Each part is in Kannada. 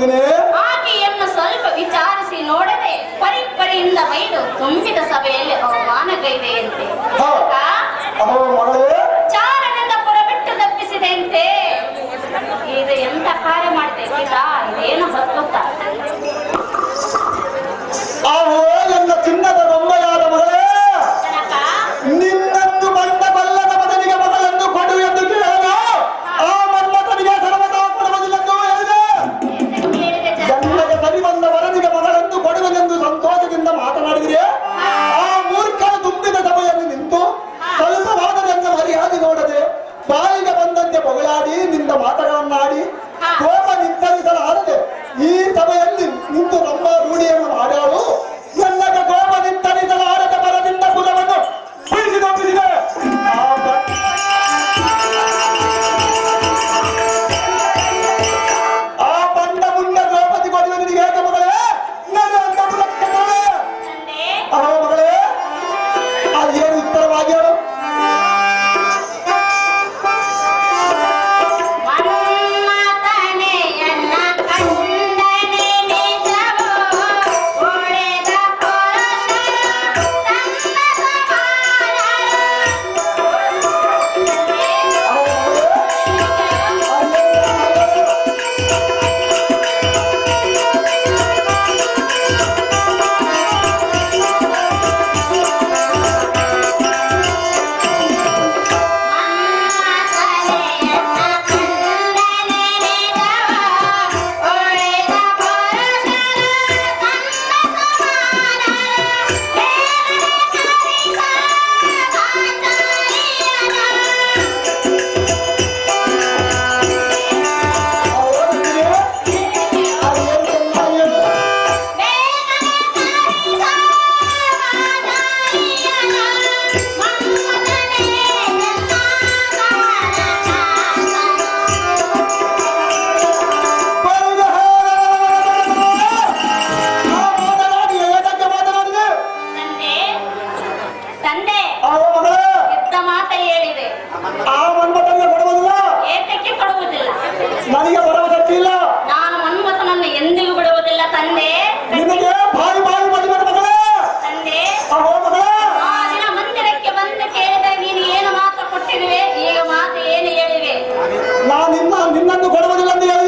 ನಂದಿನಿ ಆಕೆಯನ್ನು ಸ್ವಲ್ಪ ವಿಚಾರಿಸಿ ನೋಡದೆ ಪರಿಪರಿಯಿಂದ ಬೈದು ತುಂಬಿದ ಸಭೆಯಲ್ಲಿ ಅವಮಾನಗೈದೆಯಂತೆ. ಚಾರದಿಂದ ಪುರ ಬಿಟ್ಟು ತಪ್ಪಿಸಿದೆಯಂತೆ. ಇದು ಎಂತ ಕಾರ್ಯ ಮಾಡಿದೆ ಇದೇನು ಬದುಕುತ್ತ ನನ್ನ ಚಿನ್ನದ ಬೊಮ್ಮೆಯಾದ ಮಗಳೇ, ನಿನ್ನನ್ನು ಬಂದ ಬಲ್ಲದ ಮಗನಿಗೆ ಮಗಳನ್ನು ಕೊಡು ಎಂದು ಕೇಳಲು ಆ ಮನ್ಮಥನಿಗೆ ಸರ್ವದಾ ಕೊಡುವುದಿല്ലെಂದು ಹೇಳಿದೆ. ಜನ್ಮಕ್ಕೆ ಸರಿ ಬಂದ ವರನಿಗೆ ಮಗಳನ್ನು ಕೊಡುವುದೆಂದು ಸಂತೋಷದಿಂದ ಮಾತನಾಡಿದರೆ ಆ ಮೂರ್ಖನ ತುಂಬಿದ ಸಭೆಯಲ್ಲಿ ನಿಂತು ಸ್ವಲ್ಪ ವಾದನೆಯನ್ನು ಮರ್ಯಾದೆ ನೋಡದೆ ಬಾಯಿಗೆ ಬಂದಂತೆ ಹೊಗಳಾಡಿ ನಿಂದ ಮಾತುಗಳನ್ನಾಡಿ ಕೋಪ ನಿಂತರಿಸಲಾರದೆ ಈ ಸಭೆಯಲ್ಲಿ ನಿಂತು ನಮ್ಮ ರೂಢಿಯನ್ನು ಮಾಡಾಡು ಎಲ್ಲಗ ಕೋಪ ನಿಂತರಿಸಲಾರದೆ ಬರದಿಂದ ಕುಲವನ್ನು ಬಿಡಿಸಿದೊಪ್ಪಿಸಿದೆ. ಆ ಬಂಡ ಮುಂಡ ದ್ರೌಪದಿ ಕೊಡುವನಿಗೆ ಹೇಗೆ ಮಗಳೇ ನನ್ನ ಅಂತ ಕುಲಕ್ಕೆ ಮಗಳೇ ಅದೇನು ಉತ್ತರವಾಗಿ ಹೇಳು. ನಿನ್ನನ್ನು ಕೊಡುವುದಿಲ್ಲ ಎಂದು ಹೇಳಿದೆ.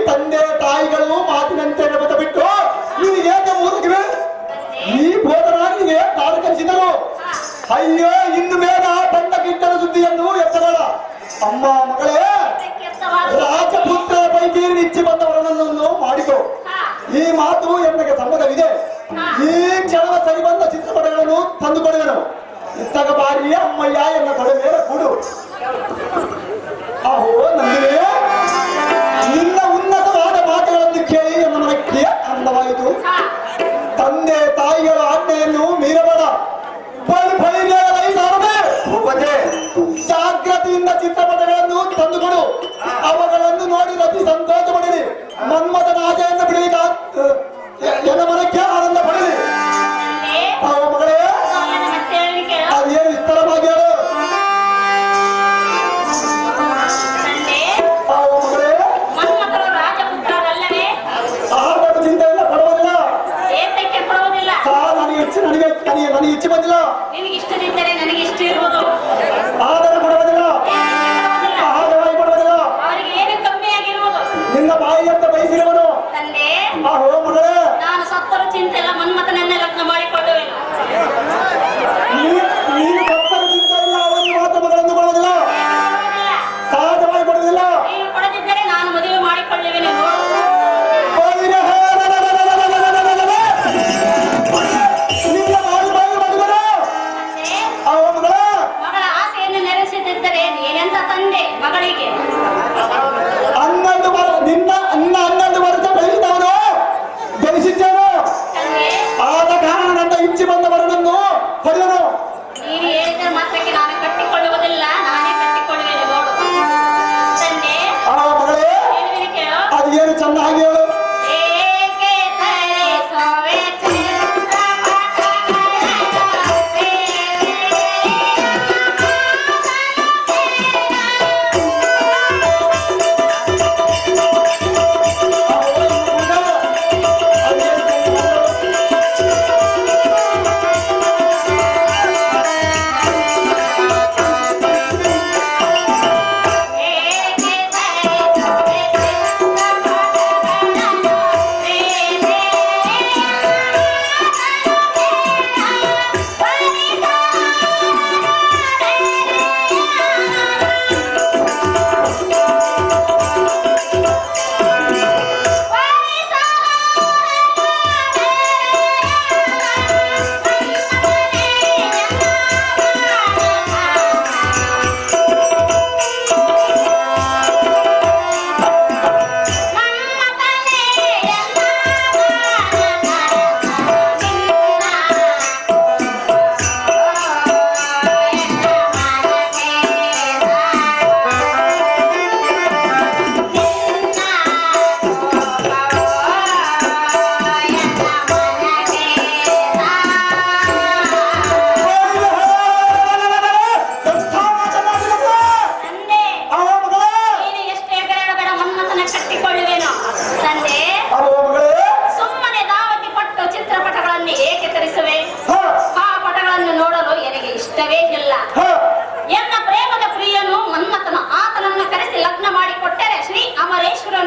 ತಂದೆ ತಾಯಿಗಳು ಮಾತಿನಂತೆ ನೆಪದ ಬಿಟ್ಟು ನೀವು ಏಕೆ ಮೂರ್ಖಿವೆ? ಈ ಬೋಧನಾಗಿಗೆ ತಾನು ಕಲಿಸಿದರು. ಅಯ್ಯೋ, ಇನ್ನು ಬೇಗ ತಂಡ ಕಿಟ್ಟದ ಸುದ್ದಿಯನ್ನು ಎತ್ತಬೇಡ. ಅಮ್ಮ ಮಗಳೇ, ರಾಜಪುತ್ರ ಪೈಕಿ ನಿಚ್ಚಿ ಬಂದವರನ್ನು ಮಾಡಿಕೊ. ಈ ಮಾತು ಎನ್ನಗೆ ಸಮ್ಮತವಿದೆ. ಈ ಕ್ಷಣದ ಸರಿ ಬಂದ ಚಿತ್ರಪಟಗಳನ್ನು ತಂದುಕೊಡುವೆನು. ಇತ್ತಗ ಬಾರಿ ಅಮ್ಮಯ್ಯ ಎನ್ನ ತೊಡೆ ಮೇಲೆ ಕೂಡು. ಅಹೋ ನಂದಿನಿ, ನಿನ್ನ ಉನ್ನತವಾದ ಮಾತುಗಳನ್ನು ಕೇಳಿ ನನ್ನ ಮನಕ್ಕೆ ಅಂದವಾಯಿತು. ತಂದೆ ತಾಯಿಗಳ ಆಜ್ಞೆಯನ್ನು ಮೀರಬೇಡ. ಜಾಗ್ರತೆಯಿಂದ ಚಿತ್ರಪಟಗಳನ್ನು ತಂದುಕೊಡು. ಅವುಗಳನ್ನು ನೋಡಿ ಅತಿ ಸಂತೋಷ ಪಡಲಿ. ಮನ್ಮಥನ ಆಸೆಯನ್ನು ಬಿಡಲಿಕ್ಕೆ ಎನ್ನ ಮನಕ್ಕೆ ಆನಂದ ಪಡಲಿ. ಮಗಳೇ ಅದೇನು ವಿಸ್ತಾರವಾಗಿ ಹೇಳು. ಮಗಳೇ ಆಹಾರದ ಚಿಂತೆ ಇಲ್ಲ, ಕೊಡುವುದಿಲ್ಲ. ನನಗೆ ಇಚ್ಛೆ ಬಂದಿಲ್ಲ. ಇಷ್ಟದಿದ್ದರೆ ನನಗೆ ಇಷ್ಟ ಇರುವುದು. ಆಹಾರ ಕೊಡುವುದಿಲ್ಲ, ಆಹಾರವಾಗಿ ಕೊಡುವುದಿಲ್ಲ. ಅವರಿಗೆ ಏನು ಕಮ್ಮಿ ಆಗಿರುವುದು. ನಿನ್ನ ಬಾಯಿ ಅಂತ ಬಯಸಿರುವನು. ತಂದೆ ಮಗಳೇ ನಾನು ಸತ್ತರು ಚಿಂತೆ ಇಲ್ಲ, ಮನ್ಮಥನನ್ನೇ ಲಗ್ನ ಮಾಡಿಕೊಳ್ಳುವೆನು. ನೀನು ಸತ್ತರ ಚಿಂತೆ ಇಲ್ಲ, ಅವನಿಗೆ ಮಾತ್ರ ಮಗಳನ್ನು ಕೊಡುವುದಿಲ್ಲ, ಸಹಜವಾಗಿ ಕೊಡುವುದಿಲ್ಲ. ನೀವು ಕೊಡದಿದ್ದರೆ ನಾನು ಮದುವೆ ಮಾಡಿಕೊಳ್ಳುವೆನು. ಮಗಳ ಆಸೆಯನ್ನು ನೆರವೇರಿಸದಿದ್ದರೆ ನೀನೆಂತ ತಂದೆ ಮಗಳಿಗೆ? ನಿನ್ನ 11 ವರ್ಷ ಬೆಳೆಸಿದವನು ಬೆಳೆಸಿದ್ದೇನು. ಆದ ಕಾರಣ ನನ್ನ ಇಚ್ಛೆ ಬಂದವರನ್ನು ಹೊಡೆಯನು. ನೀನು ಹೇಳಿದ ಮಾತ್ರಕ್ಕೆ ನಾನು ಕಟ್ಟಿಕೊಳ್ಳುವುದಿಲ್ಲ, ನಾನೇ ಕಟ್ಟಿಕೊಳ್ಳುವೆನು. ನೋಡು ತಂದೆ ಮಗಳೇ ಹೇಳುವಿನ ಕೇಳು. ಅದು ಏನು ಚೆನ್ನಾಗಿ ಹೇಳು. ಏಕೆ ತರಿಸುವೆ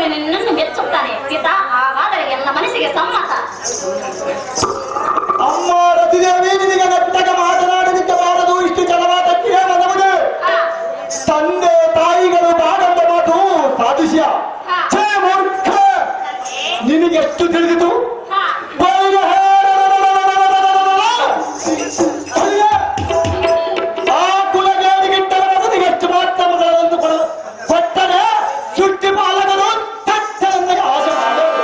ನಿನ್ನನ್ನು ಮೆಚ್ಚುತ್ತಾನೆ ಪಿತಾ. ಹಾಗಾದರೆ ಎಲ್ಲ ಮನಸ್ಸಿಗೆ ಸಮ್ಮತ. ಅಮ್ಮ ರತಿದೇವಿ ನಿನಗೆ ನೆಟ್ಟಗ ಮಾತನಾಡಲಿಕ್ಕೆ ಬಾರದು, ಇಷ್ಟು ಜಲವಾದಕ್ಕೆ ಮನವನು. ತಂದೆ ತಾಯಿಗಳು ಬಾಡಂಬ ಮಾತು ಸಾಧಿಸ್ಯ. ನಿನಗೆ ಎಷ್ಟು ತಿಳಿದಿತು? ಆ ಕುಲಗೇರಿಗಿಟ್ಟರ ಮಗನಿಗೆ ಎಷ್ಟು ಮಾತ್ರ ಮಗಳನ್ನು ಕೊಟ್ಟರೆ ಸುಟ್ಟಿ ಪಾಲಕರು ತಟ್ಟನೆಂದರೆ ಆಸೆ ಮಾಡೋದು.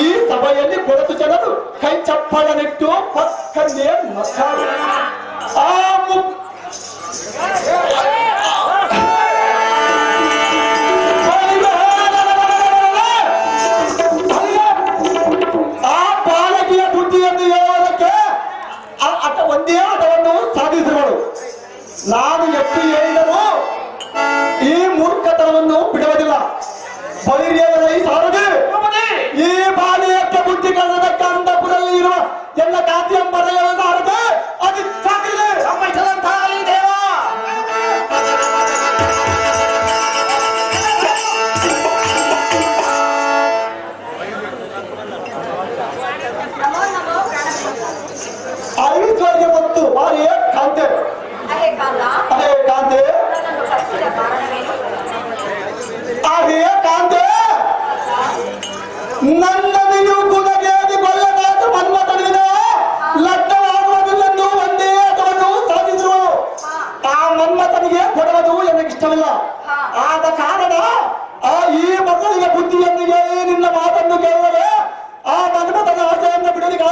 ಈ ಸಭೆಯಲ್ಲಿ ಕೊರತು ಜನರು ಕೈ ಚಪ್ಪಳನಿಟ್ಟು ಪಕ್ಕನೆ ಮಕ್ಕಳು ಆ ಪಾಲಕಿಯ ಬುದ್ಧಿಯನ್ನು ಹೇಳೋದಕ್ಕೆ ಒಂದೇ ಆಟವನ್ನು ಸಾಧಿಸಿದವರು. ನಾನು ಎಷ್ಟು ಹೇಳಿದರೂ ಈ ಮೂರ್ಖತನವನ್ನು ಬಿಡುವುದಿಲ್ಲ. ಬೈರ್ಯವರೈ ಸಾರದೆ ಈ ಬಾಲ್ಯಕ್ಕೆ ಬುದ್ಧಿ ಕಲಿಸದಕ್ಕೆ ಅಂತಪುರಲ್ಲಿ ಇರುವ ಎಲ್ಲ ಕಾಂತಿಯಂಬರೆಯ ಸಾರದೆ ಅದು ಸಾಕಿದೆ ದೇವ. ಐಶ್ವರ್ಯ ಮತ್ತು ಬಾರಿಯ ಕಾಂತೆ ಅದೇ ಕಾಂತೆ ಅದೇ ಕಾಂತೆ ನನ್ನ ನೀನು ಕುಲಗೇರಿ ಕೊಲ್ಲನಾಥ ಮನ್ಮಥನಿಗೆ ಲಗ್ನವಾಗುವುದಿಲ್ಲೆಂದು ಒಂದೇ ಆಟವನ್ನು ಸಾಧಿಸಿದರು. ಆ ಮನ್ಮಥನಿಗೆ ಕೊಡುವುದು ನನಗಿಷ್ಟವಿಲ್ಲ. ಆದ ಕಾರಣ ಈ ಮಕ್ಕಳಿಗೆ ಬುದ್ಧಿಯನ್ನು ಹೇಳಿ ನಿನ್ನ ಮಾತನ್ನು ಕೇಳುವರೆ ಆ ಮನ್ಮಥನ ಆಸೆಯನ್ನು ಬಿಡಲಿಕ್ಕೆ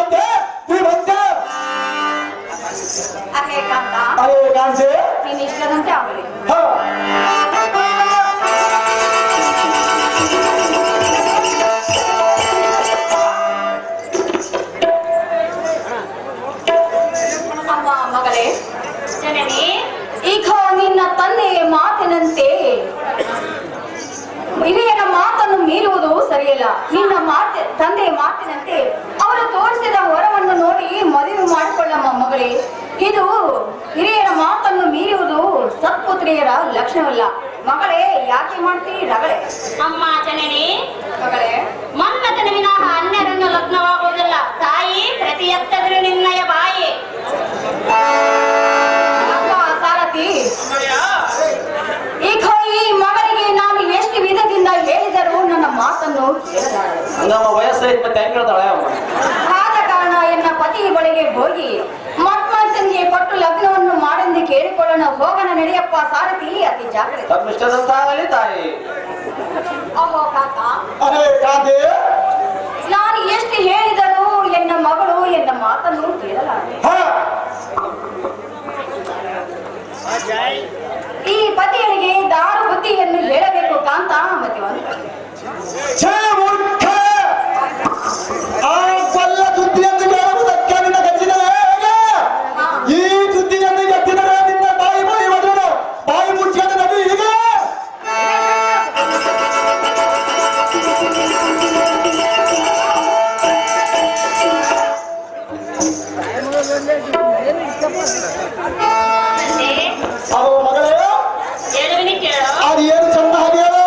ಅದೇ ಕಾಂತೆ ನೀನು ಇಷ್ಟದಂತೆ ಆಗಲಿ. ನಿನ್ನ ತಂದೆಯ ಮಾತಿನಂತೆ ಅವರು ತೋರಿಸಿದ ವರವನ್ನು ನೋಡಿ ಮದುವೆ ಮಾಡಿಕೊಳ್ಳಮ್ಮ ಮಗಳೇ. ಇದು ಹಿರಿಯರ ಮಾತನ್ನು ಮೀರುವುದು ಸತ್ಪುತ್ರಿಯರ ಲಕ್ಷಣವಲ್ಲ. ಮಗಳೇ, ಯಾಕೆ ಮಾಡ್ತೀರಿ ರಗಳೆ? ಅಮ್ಮ ಜನನಿ, ಮಗಳೇ, ಮನ್ಮಥನ ವಿನಃ ಅನ್ಯರನ್ನು ಲಗ್ನವಾಗುವುದಿಲ್ಲ. ತಾಯಿ, ಪ್ರತಿ ಎತ್ತದರೂ ನಿನ್ನಯ ಬಾಯಿ. ಅಪ್ಪ ಸಾರಥಿ, ಈಗ ಈ ಮಗನಿಗೆ ನಾನು ಎಷ್ಟು ವಿಧದಿಂದ ಹೇಳಿದರೂ ನನ್ನ ಮಾತನ್ನು ಕೇಳಲಾರೆ. ನಮ್ಮ ವಯಸ್ಸೈತ್ ಮತ್ತೆ ಹೆಂಗ್ ಕೇಳ್ತಾಳೆ ಅಮ್ಮ? ಆದ ಕಾರಣ ಎನ್ನ ಪತಿಯ ಬಳಿಗೆ ಹೋಗಿ ಮನ್ಮಥನಿಗೆ ಕೊಟ್ಟು ಲಗ್ನವನ್ನು ಮಾಡೆಂದು ಕೇಳಿಕೊಳ್ಳೋಣ. ಹೋಗೋಣ ನಡೆಯಪ್ಪ ಸಾರಥಿ, ಅತಿ ಜಾಗ್ರತೆ. ತಪ್ಪಿಷ್ಟದಂತಾಗಲಿ ತಾಯಿ. ಅಹೋ ಕಾಕ, ಅರೆ ಕಾಂತಿ, ನಾನು ಎಷ್ಟು ಹೇಳಿದರೂ ಎನ್ನ ಮಗಳು ಎನ್ನ ಮಾತನ್ನು ಕೇಳಲಾರೆ. ಈ ಪತಿಯರಿಗೆ ದಾರು ಬುದ್ಧಿಯನ್ನು ಹೇಳಬೇಕು ಕಾಂತ. ಮತ್ತೆ ಮೂರ್ಖ, ಆ ಕೊಲ್ಲ ಸುದ್ದಿಯನ್ನು ಕೇಳುವುದಕ್ಕೆ ನಿನ್ನ ಗಚ್ಚಿನ ಹೇಗೆ? ಈ ಸುದ್ದಿಯನ್ನು ಗಚ್ಚಿದರೆ ನಿನ್ನ ಬಾಯಿ ಮುರಿಯುವುದು. ಬಾಯಿ ಮುಚ್ಚಿದ ನಡಿ ಹೀಗೆ. ತಂದೆ, ಅವರ ಮಗಳೇ, ಹೇಳುವಿನಿ ಕೇಳು. ಅದು ಏನು ಚಂದ ಹಾಗೆ ಹೇಳು.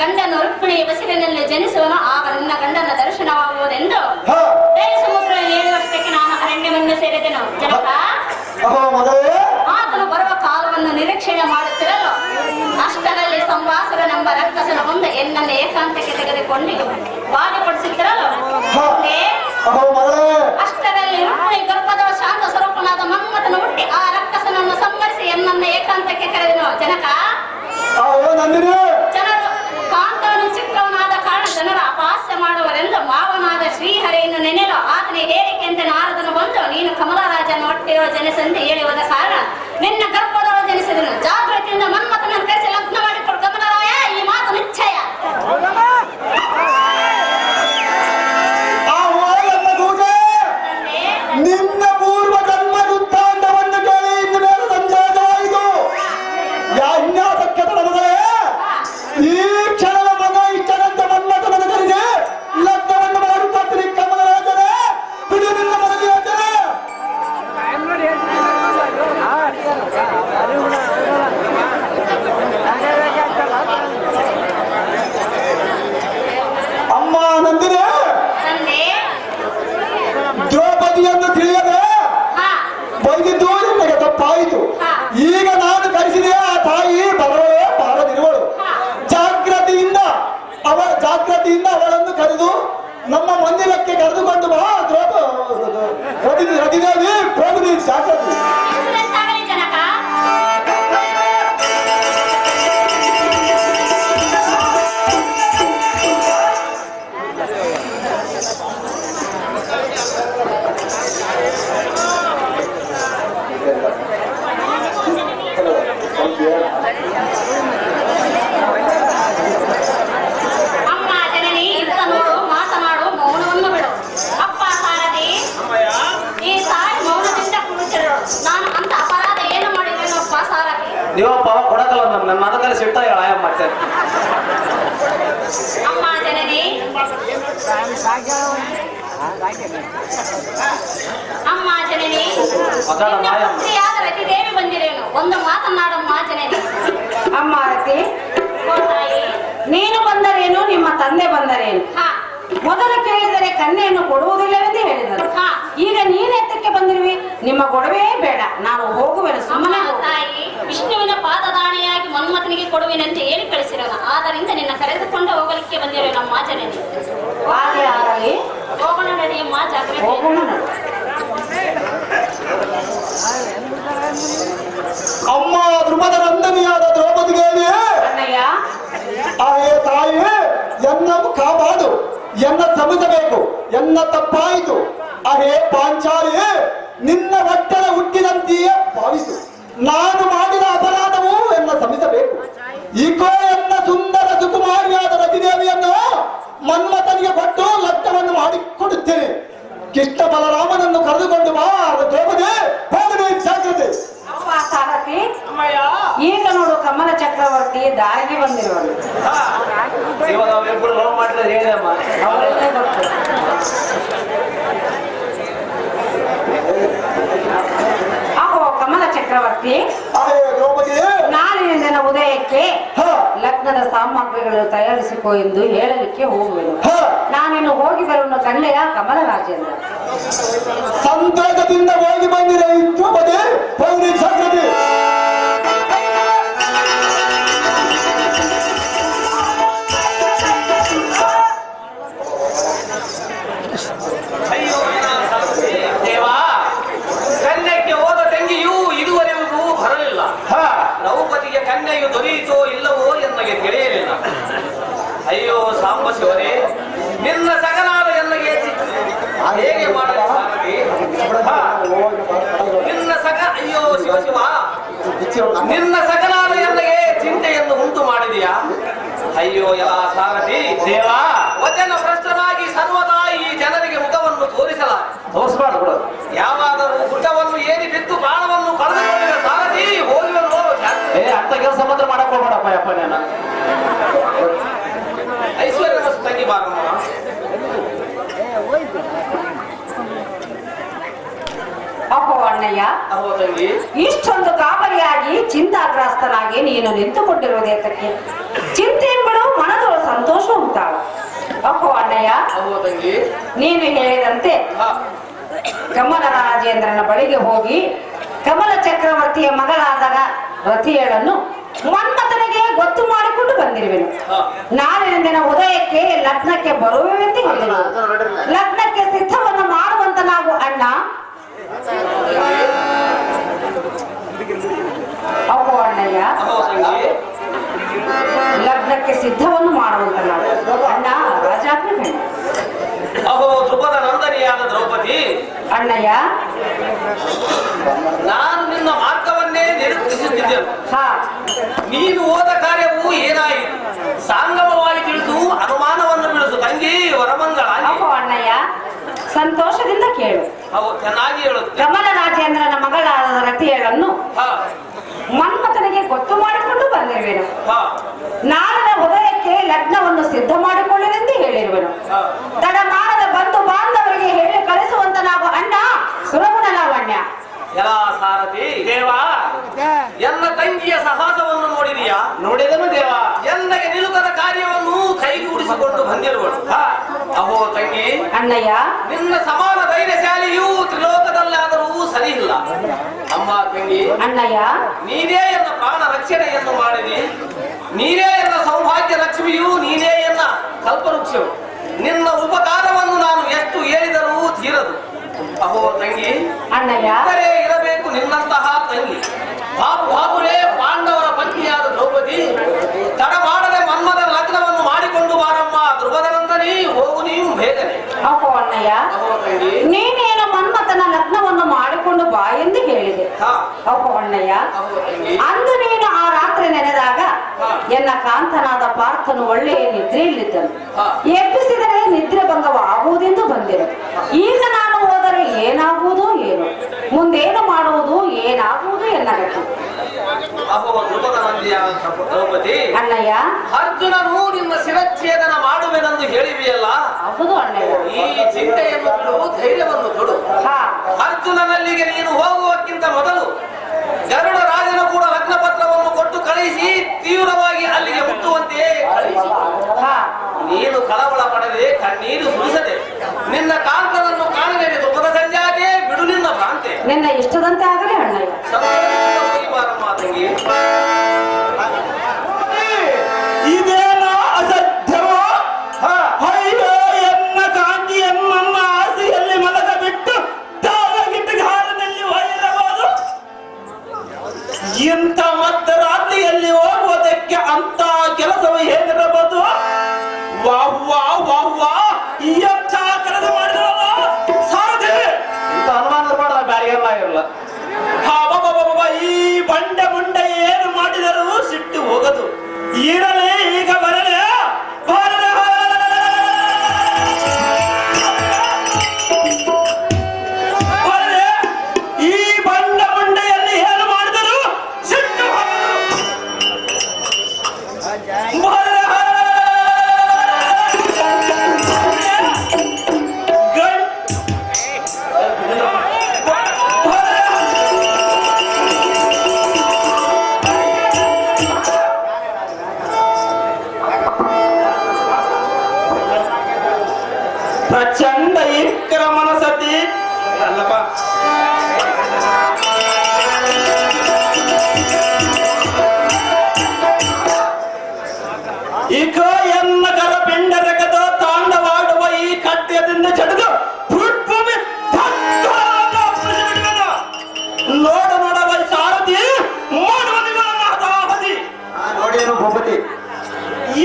ಗಂಡನ ರುಕ್ಮಿಣಿ ಬಸಿರಿನಲ್ಲಿ ಜನಿಸುವನು ಆಗ ನಿನ್ನ ಗಂಡನ ದರ್ಶನವಾಗುವುದೆಂದು ಹ ಸಮುದ್ರ 7 ವರ್ಷಕ್ಕೆ ನಾನು ಅರಣ್ಯವನ್ನು ಸೇರಿದೆನು. ಜನಕ ಮಗಳೇ ಆತನು ಬರುವ ಕಾಲವನ್ನು ನಿರೀಕ್ಷಣೆ ಮಾಡುತ್ತಿರಲು ಅಷ್ಟರಲ್ಲಿ ಸಂವಾಸಗನೆಂಬ ರಕ್ಕಸನ ಮುಂದೆ ಎನ್ನನ್ನು ಏಕಾಂತಕ್ಕೆ ತೆಗೆದುಕೊಂಡು ಬಾಧೆಪಡಿಸುತ್ತಿರಲು ಮಗಳೇ ಅಷ್ಟರಲ್ಲಿ ರುಕ್ಮಿಣಿ ಗರ್ಭದ ಶಾಂತ ಸ್ವರೂಪನಾದ ಮನ್ಮಥನು ಹುಟ್ಟಿ ಆ ರಕ್ಕಸನನ್ನು ಸಂಹರಿಸಿ ಎನ್ನನ್ನು ಏಕಾಂತಕ್ಕೆ ಕರೆದನು. ಜನಕ ಜನರು ಕಾಂತವನು ಚಿಕ್ಕವನಾದ ಕಾರಣ ಜನರ ಅಪಹಾಸ್ಯ ಮಾಡುವರೆಂದು ಮಾವನಾದ ಶ್ರೀಹರಿಯನ್ನು ನೆನೆಯಲು ಆತನ ಹೇಳಿಕೆಯಂತೆ ನಾರದನು ಬಂದು ನೀನು ಕಮಲರಾಜನ ಹೊಟ್ಟೆಯೋ ಜನಿಸಂತೆ ಹೇಳಿ ಹೋದ ಕಾರಣ ನಿನ್ನ ಗರ್ಭದೊಳ ಜನಿಸಿದನು. ಜಾಗೃತಿಯಿಂದ ಮನ್ಮಥನನ್ನು ಕರೆಸಿ ಲಗ್ನ ಮಾಡಿಕೊಡು ಕಮಲರಾಯ, ಈ ಮಾತು ನಿಶ್ಚಯ. ನಿನ್ನ ಪೂರ್ವ ಜನ್ಮ ವೃತ್ತಾಂತವನ್ನು ಕೇಳಿ ಇನ್ನು ಮೇಲೆ ಸಂಜಾತವಾಯಿತು. ಇನ್ಯಾತಕ್ಕೆ ಮಗಳೇ ಈ ಕ್ಷಣದ ಮಗ ಇಷ್ಟದಂತೆ ಮನ್ಮಥನನ್ನು ಕರೆಸಿ ಲಗ್ನವನ್ನು ಮಾಡುತ್ತಾರೆ ಕಮಲರಾಜನೇ. ಬಿಡಿ ನಿನ್ನ ಮನದಿ ಯೋಚನೆ. ಅಮ್ಮ ನಂದಿನಿ ದ್ರೌಪದಿಯನ್ನು ತಿಳಿಯದೆ ಬೈದಿದ್ದು ನನಗೆ ತಪ್ಪಾಯಿತು. ಈಗ ನಾನು ಕರೆಸಿದೆ ಆ ತಾಯಿ ಬರವೇ ಬಾರದಿರುವಳು. ಜಾಗ್ರತೆಯಿಂದ ಅವಳನ್ನು ಕರೆದು ನಮ್ಮ ಮಂದಿರಕ್ಕೆ ಕರೆದುಕೊಂಡು ಬಾ. ರತಿದೇವಿ ಹೋಗಿ ಜಾಗ್ರತೆ. ಅಮ್ಮ ಜನನಿ ಇತ್ತ ನೋಡು, ಮಾತನಾಡು, ಮೌನವನ್ನು ಬಿಡು. ಅಪ್ಪ ಸಾರಥಿ, ಈ ತಾಯಿ ಮೌನದಿಂದ ಕುಳಿತಿರು. ನಾನು ಅಂತ ಅಪರಾಧ ಏನು ಮಾಡಿದ್ದೇನೋ ಅಪ್ಪ ಸಾರಥಿ. ನೀವಪ್ಪ ಕೊಡಕಲ್ಲ ನನ್ನ ಮನದಲ್ಲಿ ಸಿಟ್ಟ ಆಯ ಮಾಡ್ತೇನೆ. ಅಮ್ಮ ಜನನಿ ಅಮ್ಮ ಜನನಿ ಪುತ್ರಿಯಾದ ರತಿದೇವಿ ಬಂದಿರೇನು, ಒಂದು ಮಾತನಾಡಮ್ಮ ಜನನಿ. ಅಮ್ಮ ರತಿ, ಓ ತಾಯಿ, ನೀನು ಬಂದರೇನು, ನಿಮ್ಮ ತಂದೆ ಬಂದರೇನು? ಹಾ ಮೊದಲು ಕೇಳಿದರೆ ಕನ್ಯೆಯನ್ನು ಕೊಡುವುದಿಲ್ಲವೆಂದು ಹೇಳಿದರು. ಹಾ ಈಗ ನೀನೆತ್ತಕ್ಕೆ ಬಂದಿರುವಿ? ನಿಮ್ಮ ಗೊಡವೆ ಬೇಡ, ನಾನು ಹೋಗುವೆನು, ಸುಮ್ಮನೆ ಅಮ್ಮ ತಾಯಿ, ವಿಷ್ಣುವಿನ ಪಾದದಾಣಿಯಾಗಿ ಮನ್ಮಥನಿಗೆ ಕೊಡುವೆನಂತೆ ಹೇಳಿ ಕಳಿಸಿರೋಣ. ಆದ್ದರಿಂದ ನಿನ್ನ ಕರೆದುಕೊಂಡು ಹೋಗಲಿಕ್ಕೆ ಬಂದಿರೋನಮ್ಮ ಜನನಿ. ಹಾಗೆ ಆಗಲಿ, ಹೋಗೋಣ ನಡಿಯಮ್ಮ, ಜಾಗ್ರತೆ. ಹೋಗೋಣ. ಅಮ್ಮ ಧ್ರುಪದ ನಂದನಿಯಾದ ದ್ರೌಪದಿಗೆ ಅಣ್ಣಯ್ಯ, ಆಯೇ ತಾಯಿ ಎನ್ನನ್ನು ಕಾಪಾಡು, ಎನ್ನ ಶ್ರಮಿಸಬೇಕು, ಎನ್ನ ತಪ್ಪಾಯಿತು. ಅಹೇ ಪಾಂಚಾಲಿ, ನಿನ್ನ ಹೊಟ್ಟೆನ ಹುಟ್ಟಿದಂತೆಯೇ ಭಾವಿಸು. ನಾನು ಮಾಡಿದ ಅಪರಾಧವು ಎನ್ನ ಶ್ರಮಿಸಬೇಕು. ಈಗೋ ಎನ್ನ ಸುಂದರ ಸುಕುಮಾರಿಯಾದ ರತಿದೇವಿಯನ್ನು ಮನ್ಮಥನಿಗೆ ಕೊಟ್ಟು ಲಗ್ನವನ್ನು ಮಾಡಿಕೊಡುತ್ತೇನೆ. ಕೃಷ್ಣ ಬಲರಾಮನನ್ನು ಕರೆದುಕೊಂಡು ಬಾ. ದ್ರೌಪದಿ ಹೋಗಲಿ, ಜಾಗ್ರತೆ. ಅಪ್ಪ ಸಾರಥಿ, ಈಗ ನೋಡು ಕಮಲ ಚಕ್ರವರ್ತಿ ದಾರಿಗೆ ಬಂದಿರುವನು. ಇವಾಗ ನಾವಿಬ್ಬರು ಲವ್ ಮಾಡಿದ್ರೆ ಹೇಳಿದಮ್ಮ ಅವರಲ್ಲೇ ಗೊತ್ತು. ಅಹೋ ಕಮಲ ಚಕ್ರವರ್ತಿ, ಅಹೇ ದ್ರೌಪದಿ, ನಾಳಿನ ಉದಯಕ್ಕೆ ಹ ಲಗ್ನದ ಸಾಮಗ್ರಿಗಳು ತಯಾರಿಸಿಕೋ ಎಂದು ಹೇಳಲಿಕ್ಕೆ ಹೋಗುವೆನು. ಹ ನಾನಿನ್ನು ಹೋಗಿ ಬರುವನು ಕನ್ಯೆಯ ಕಮಲರಾಜೇಂದ್ರ. ಸಂತೋಷದಿಂದ ಹೋಗಿ ಬಂದಿರ ದ್ರೌಪದಿ, ಹೋಗಿ ಜಾಗ್ರತೆ. ದೇವಾ, ಕನ್ಯಕ್ಕೆ ಹೋದ ತಂಗಿಯೂ ಇದುವರೆಗೂ ಬರಲಿಲ್ಲ. ದ್ರೌಪದಿಗೆ ಕನ್ಯೆಯು ದೊರೆಯಿತೋ ಇಲ್ಲವೋ ಎನ್ನಗೆ ತಿಳಿಯಲಿಲ್ಲ. ಅಯ್ಯೋ ಸಾಂಬ ಶಿವರೇ, ನಿನ್ನ ಸಗನಾದ ಎನ್ನಗೆ ಹೇಗೆ ಮಾಡಲಿ ಸಾರಥಿ? ನಿನ್ನ ಸಗ ಅಯ್ಯೋ ಶಿವ ಶಿವ, ನಿನ್ನ ಸಗನಾದ ಎನ್ನಗೆ ಚಿಂತೆಯನ್ನು ಉಂಟು ಮಾಡಿದೆಯಾ? ಅಯ್ಯೋ ಎಲ್ಲ ಸಾರಥಿ ದೇವಾ, ವಚನ ಭ್ರಷ್ಟನಾಗಿ ಸರ್ವದಾ ಈ ಜನರಿಗೆ ಮುಖವನ್ನು ತೋರಿಸಬಾರದು ಬಿಡು. ಯಾವಾದರೂ ಗುಡ್ಡವನ್ನು ಏರಿ ಬಿದ್ದು ಪ್ರಾಣವನ್ನು ಕಳೆದುಕೊಂಡಿದ್ದ ಸಾರಥಿ ಹೋಗುವನು. ಅಂತ ಕೆಲಸ ಮಾತ್ರ ಮಾಡಕ್ ಹೋಗ್ಬೇಡಪ್ಪ ಯಪ್ಪ. ನಾನು ಐಶ್ವರ್ಯ ತಂಗಿ ಬಾರಮ್ಮ. ಅಪ್ಪೋ ಅಣ್ಣಯ್ಯ, ಅಹೋ ತಂಗಿ, ಇಷ್ಟೊಂದು ಕಾಬರಿಯಾಗಿ ಚಿಂತಾಗ್ರಸ್ತನಾಗಿ ನೀನು ನಿಂತುಕೊಂಡಿರುವುದೇತಕ್ಕೆ? ಚಿಂತೆ ಎಂಬಳು ಮನದೊಳ ಅಂತಾಳ. ಅಪ್ಪೋ ಅಣ್ಣಯ್ಯ, ಹೌದು ತಂಗಿ. ನೀನು ಹೇಳಿದಂತೆ ಹಾ, ಕಮಲ ರಾಜೇಂದ್ರನ ಬಳಿಗೆ ಹೋಗಿ ಕಮಲ ಚಕ್ರವರ್ತಿಯ ಮಗಳಾದ ರತಿಯಳನ್ನು ಮನ್ಮಥನಿಗೆ ಗೊತ್ತು ಮಾಡಿಕೊಂಡು ಬಂದಿರುವೆನು. ಹಾ. ನಾಳಿನ ಉದಯಕ್ಕೆ ಲಗ್ನಕ್ಕೆ ಬರುವೆಂದು ಹೇಳಿದನು. ಲಗ್ನಕ್ಕೆ ಸಿದ್ಧವನ್ನು ಮಾಡುವಂತ ನಾವು ಅಣ್ಣ. ಅಪ್ಪೋ ಅಣ್ಣಯ್ಯ, ಹೌದು ತಂಗಿ. ಲಗ್ನಕ್ಕೆ ಸಿದ್ಧವನ್ನು ಮಾಡುವಂತ ನಾವು ಅಣ್ಣ. ರಾಜಾಜ್ಞೆ ಬೇಡ. ಅಹೋ ಧ್ರುಪದ ನಂದನಿಯಾದ ದ್ರೌಪದಿ, ಅಣ್ಣಯ್ಯ, ನಾನು ನಿನ್ನ ಮಾರ್ಗವನ್ನೇ ನಿರೀಕ್ಷಿಸುತ್ತಿದ್ದೆನು. ಹಾ, ನೀನು ಹೋದ ಕಾರ್ಯವು ಏನಾಯಿತು? ಸಾಂಗಮವಾಗಿ ತಿಳಿಸು, ಅನುಮಾನವನ್ನು ಬಿಡಿಸು ತಂಗಿ. ವರಮಂಗಳ. ಅಪ್ಪೋ ಅಣ್ಣಯ್ಯ, ಸಂತೋಷದಿಂದ ಕೇಳು. ಹೌದು, ಚೆನ್ನಾಗಿ ಹೇಳುತ್ತೆ. ಕಮಲ ರಾಜೇಂದ್ರನ ಮಗಳಾದ ರತಿಯಳನ್ನು ಹಾ, ಮನ್ಮಥನಿಗೆ ಗೊತ್ತು ಮಾಡಿಕೊಂಡು ಬಂದಿರುವೆನು. ಹಾ, ನಾಳಿನ ಉದಯಕ್ಕೆ ಲಗ್ನವನ್ನು ಸಿದ್ಧ ಮಾಡಿಕೊಳ್ಳಿರೆಂದು ಹೇಳಿರುವೆನು. ಹಾ. ತಡ ಮಾಡದ ಬಂಧು ಬಾಂಧವರಿಗೆ ಹೇಳಿ ಕಳಿಸುವಂತ ನಾವು ಅಣ್ಣ ಸುರಗುಣ ಲಾವಣ್ಯ. ಎಲ್ಲ ಸಾರಥಿ ದೇವ, ಎಲ್ಲ ತಂಗಿಯ ಸಾಹಸವನ್ನು ನೋಡಿದೀಯಾ? ನೋಡಿದನು ದೇವ. ಎಲ್ಲಗೆ ನಿಲುಕದ ಕಾರ್ಯವನ್ನು ಕೈಗೂಡಿಸಿಕೊಂಡು ಬಂದಿರುವಳು. ಅಹೋ ತಂಗಿ, ಅಣ್ಣಯ್ಯ, ನಿನ್ನ ಸಮಾನ ಧೈರ್ಯಶಾಲಿಯೂ ತ್ರಿಲೋಕದಲ್ಲಾದರೂ ಸರಿ ಇಲ್ಲ. ಅಮ್ಮ ತಂಗಿ, ಅಣ್ಣಯ್ಯ, ನೀನೇ ಎನ್ನ ಪ್ರಾಣ ರಕ್ಷಣೆಯನ್ನು ಮಾಡಿದಿ. ನೀನೇ ಎನ್ನ ಸೌಭಾಗ್ಯ ಲಕ್ಷ್ಮಿಯೂ, ನೀನೇ ಎನ್ನ ಕಲ್ಪವೃಕ್ಷವು. ನಿನ್ನ ಉಪಕಾರವನ್ನು ನಾನು ಎಷ್ಟು ಹೇಳಿದರೂ ತೀರದು. ಅಹೋ ತಂಗಿ, ಅಣ್ಣಯ್ಯ, ಇದ್ದರೆ ಇರಬೇಕು ನಿನ್ನಂತಹ ತಂಗಿ. ಬಾಬುರೇ ಪಾಂಡವರ ಪತ್ನಿಯಾದ ದ್ರೌಪದಿ, ತಡ ಮಾಡದೆ ಮನ್ಮಥನ ಲಗ್ನವನ್ನು ಮಾಡಿಕೊಂಡು ಬಾರಮ್ಮ. ಧ್ರುವದನಂದನಿ, ಹೋಗು ನೀವು ಬೇಗನೆ. ಅಪ್ಪೋ ಅಣ್ಣಯ್ಯ, ಅಹೋ ತಂಗಿ, ನೀನೇನು ಮನ್ಮಥನ ಲಗ್ನವನ್ನು ಮಾಡಿಕೊಂಡು ಬಾ ಎಂದು ಹೇಳಿದೆ. ಹಾ, ಅಪ್ಪೋ ಅಣ್ಣಯ್ಯ, ಅಹೋ ತಂಗಿ, ಅಂದು ನೀನು ಆ ರಾತ್ರಿ ನೆನೆದಾಗ ಎನ್ನ ಕಾಂತನಾದ ಪಾರ್ಥನು ಒಳ್ಳೆಯ ನಿದ್ರೆಯಲ್ಲಿದ್ದನು. ಎಬ್ಬಿಸಿದರೆ ನಿದ್ರೆ ಭಂಗವಾಗುವುದೆಂದು ಬಂದಿರು. ಈಗ ನಾನು ಹೋದರೆ ಏನಾಗುವುದೋ ಏನು, ಮುಂದೇನು ಮಾಡುವುದು ಏನಾಗುವುದು ಎನ್ನಬೇಕು. ಅಹೋ ಧ್ರುವದನಂದಿಯಾದ ದ್ರೌಪದಿ, ಅಣ್ಣಯ್ಯ, ಅರ್ಜುನನು ನಿಮ್ಮ ಶಿರಚ್ಛೇದನ ಮಾಡುವೆನೆಂದು ಹೇಳಿವೆಯಲ್ಲ. ಹೌದು ಅಣ್ಣಯ್ಯ. ಈ ಚಿಂತೆಯನ್ನು ಬಿಡು, ಧೈರ್ಯವನ್ನು ಕೊಡು. ಹಾ, ಅರ್ಜುನನಲ್ಲಿಗೆ ನೀನು ಹೋಗುವಕ್ಕಿಂತ ಮೊದಲು ಗರುಡ ರಾಜನ ಕೂಡ ಲಗ್ನ ಪತ್ರವನ್ನು ಕೊಟ್ಟು ಕಳಿಸಿ ತೀವ್ರವಾಗಿ ಅಲ್ಲಿಗೆ ಮುಟ್ಟುವಂತೆ ಕಳಿಸಿ. ಹಾ, ನೀನು ಕಳವಳ ಪಡದೆ, ಕಣ್ಣೀರು ಸುರಿಸದೆ, ನಿನ್ನ ಕಾಂತನನ್ನು ಕಾಣದೆ ಧ್ರುಪದ ಸಂಜಾತೆ ಬಿಡು ನಿನ್ನ ಭ್ರಾಂತೆ. ನಿನ್ನ ಇಷ್ಟದಂತೆ ಆಗಲಿ ಅಣ್ಣಯ್ಯ. ಸಂತೋಷದಿಂದ ಹೋಗಿ ಬಾರಮ್ಮ ತಂಗಿ. ಇದೇನ ಅಸಧ್ಯವೋ? ಅಯ್ಯೋ ಎನ್ನ ಕಾಂತಿಯನ್ನ ಆಸೆಯಲ್ಲಿ ಮಲಗ ಬಿಟ್ಟು ತಾಳಗಿಟ್ಟು ಗಾರನಲ್ಲಿ ಒಯ್ಯಬಹುದು. ಇಂಥ ಮಧ್ಯರಾತ್ರಿಯಲ್ಲಿ ಹೋಗುವುದಕ್ಕೆ ಅಂತ ಕೆಲಸವು ಏನಿರಬಹುದು? ವಾಹ್ ವಾಹ್ ವಾಹ್ ವಾಹ್, ಎಂಥ ಕೆಲಸ ಮಾಡಿದ್ರಲ್ಲ ಸಾರಥಿ. ಇಂಥ ಅನುಮಾನ ಮಾಡಲ್ಲ, ಬ್ಯಾರಿಗೆಲ್ಲ ಇರಲ್ಲ. ಈ ಬಂಡೆ ಮುಂಡೆ ಏನು ಮಾಡಿದರೂ ಸಿಟ್ಟು ಹೋಗದು. ಇರಲಿ, ಈಗ ಬರಲೇ ಈ ಬಂಡೆ ಮುಂಡೆಯಲ್ಲಿ ಏನು ಮಾಡಿದರೂ ಸಿಟ್ಟು ಪ್ರಚಂಡ ವಿಕ್ರಮನ ಸತಿ ಅಲ್ಲಪ್ಪ. ಈಗ ಎನ್ನ ಕರ ಪಿಂಡ ರಕದ ತಾಂಡವಾಡುವ ಈ ಕಟ್ಯದಿಂದ ಜಡಿದು ಭೂಮಿ ನೋಡ ನೋಡವ ಸಾರಥಿ ಮಾಡುವ ನಿಮ್ಮ ಮಾತಾವಧಿ ನೋಡೇನು ಭೂಪತಿ?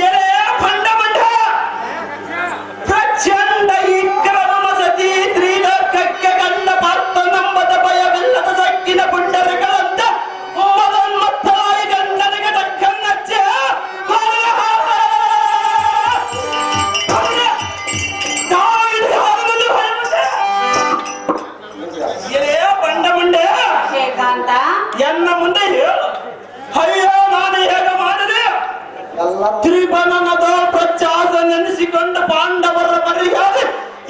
ಎಲೆ ಬಂಡ ಬಂಡ ಪ್ರಚಂಡ ವಿಕ್ರಮನ ಸತಿ ತ್ರಿಲೋಕಕ್ಕೆ ಕಂಡ ಪಾರ್ಥ ನಂಬದ ಭಯವಿಲ್ಲದ ಸಕ್ಕಿನ ಪುಂಡರಗಳಂತ ಮದನ್ಮತ್ತಾಯಿ ಗಂಡನಿಗೆ ದಕ್ಕನ್ನಚ್ಚ ಎಲೆ ಬಂಡ ಮುಂಡೆ ಶ್ರೀಕಾಂತ, ಎನ್ನ ಮುಂದೆ ಹೇಳು. ಅಯ್ಯೋ, ನಾನು ಹೇಗೆ ಮಾಡಿದೆ? ತ್ರಿಭನನದ ಪ್ರಚಾಸ ನೆನೆಸಿಕೊಂಡ ಪಾಂಡವರ ಮರ್ಯಾದೆ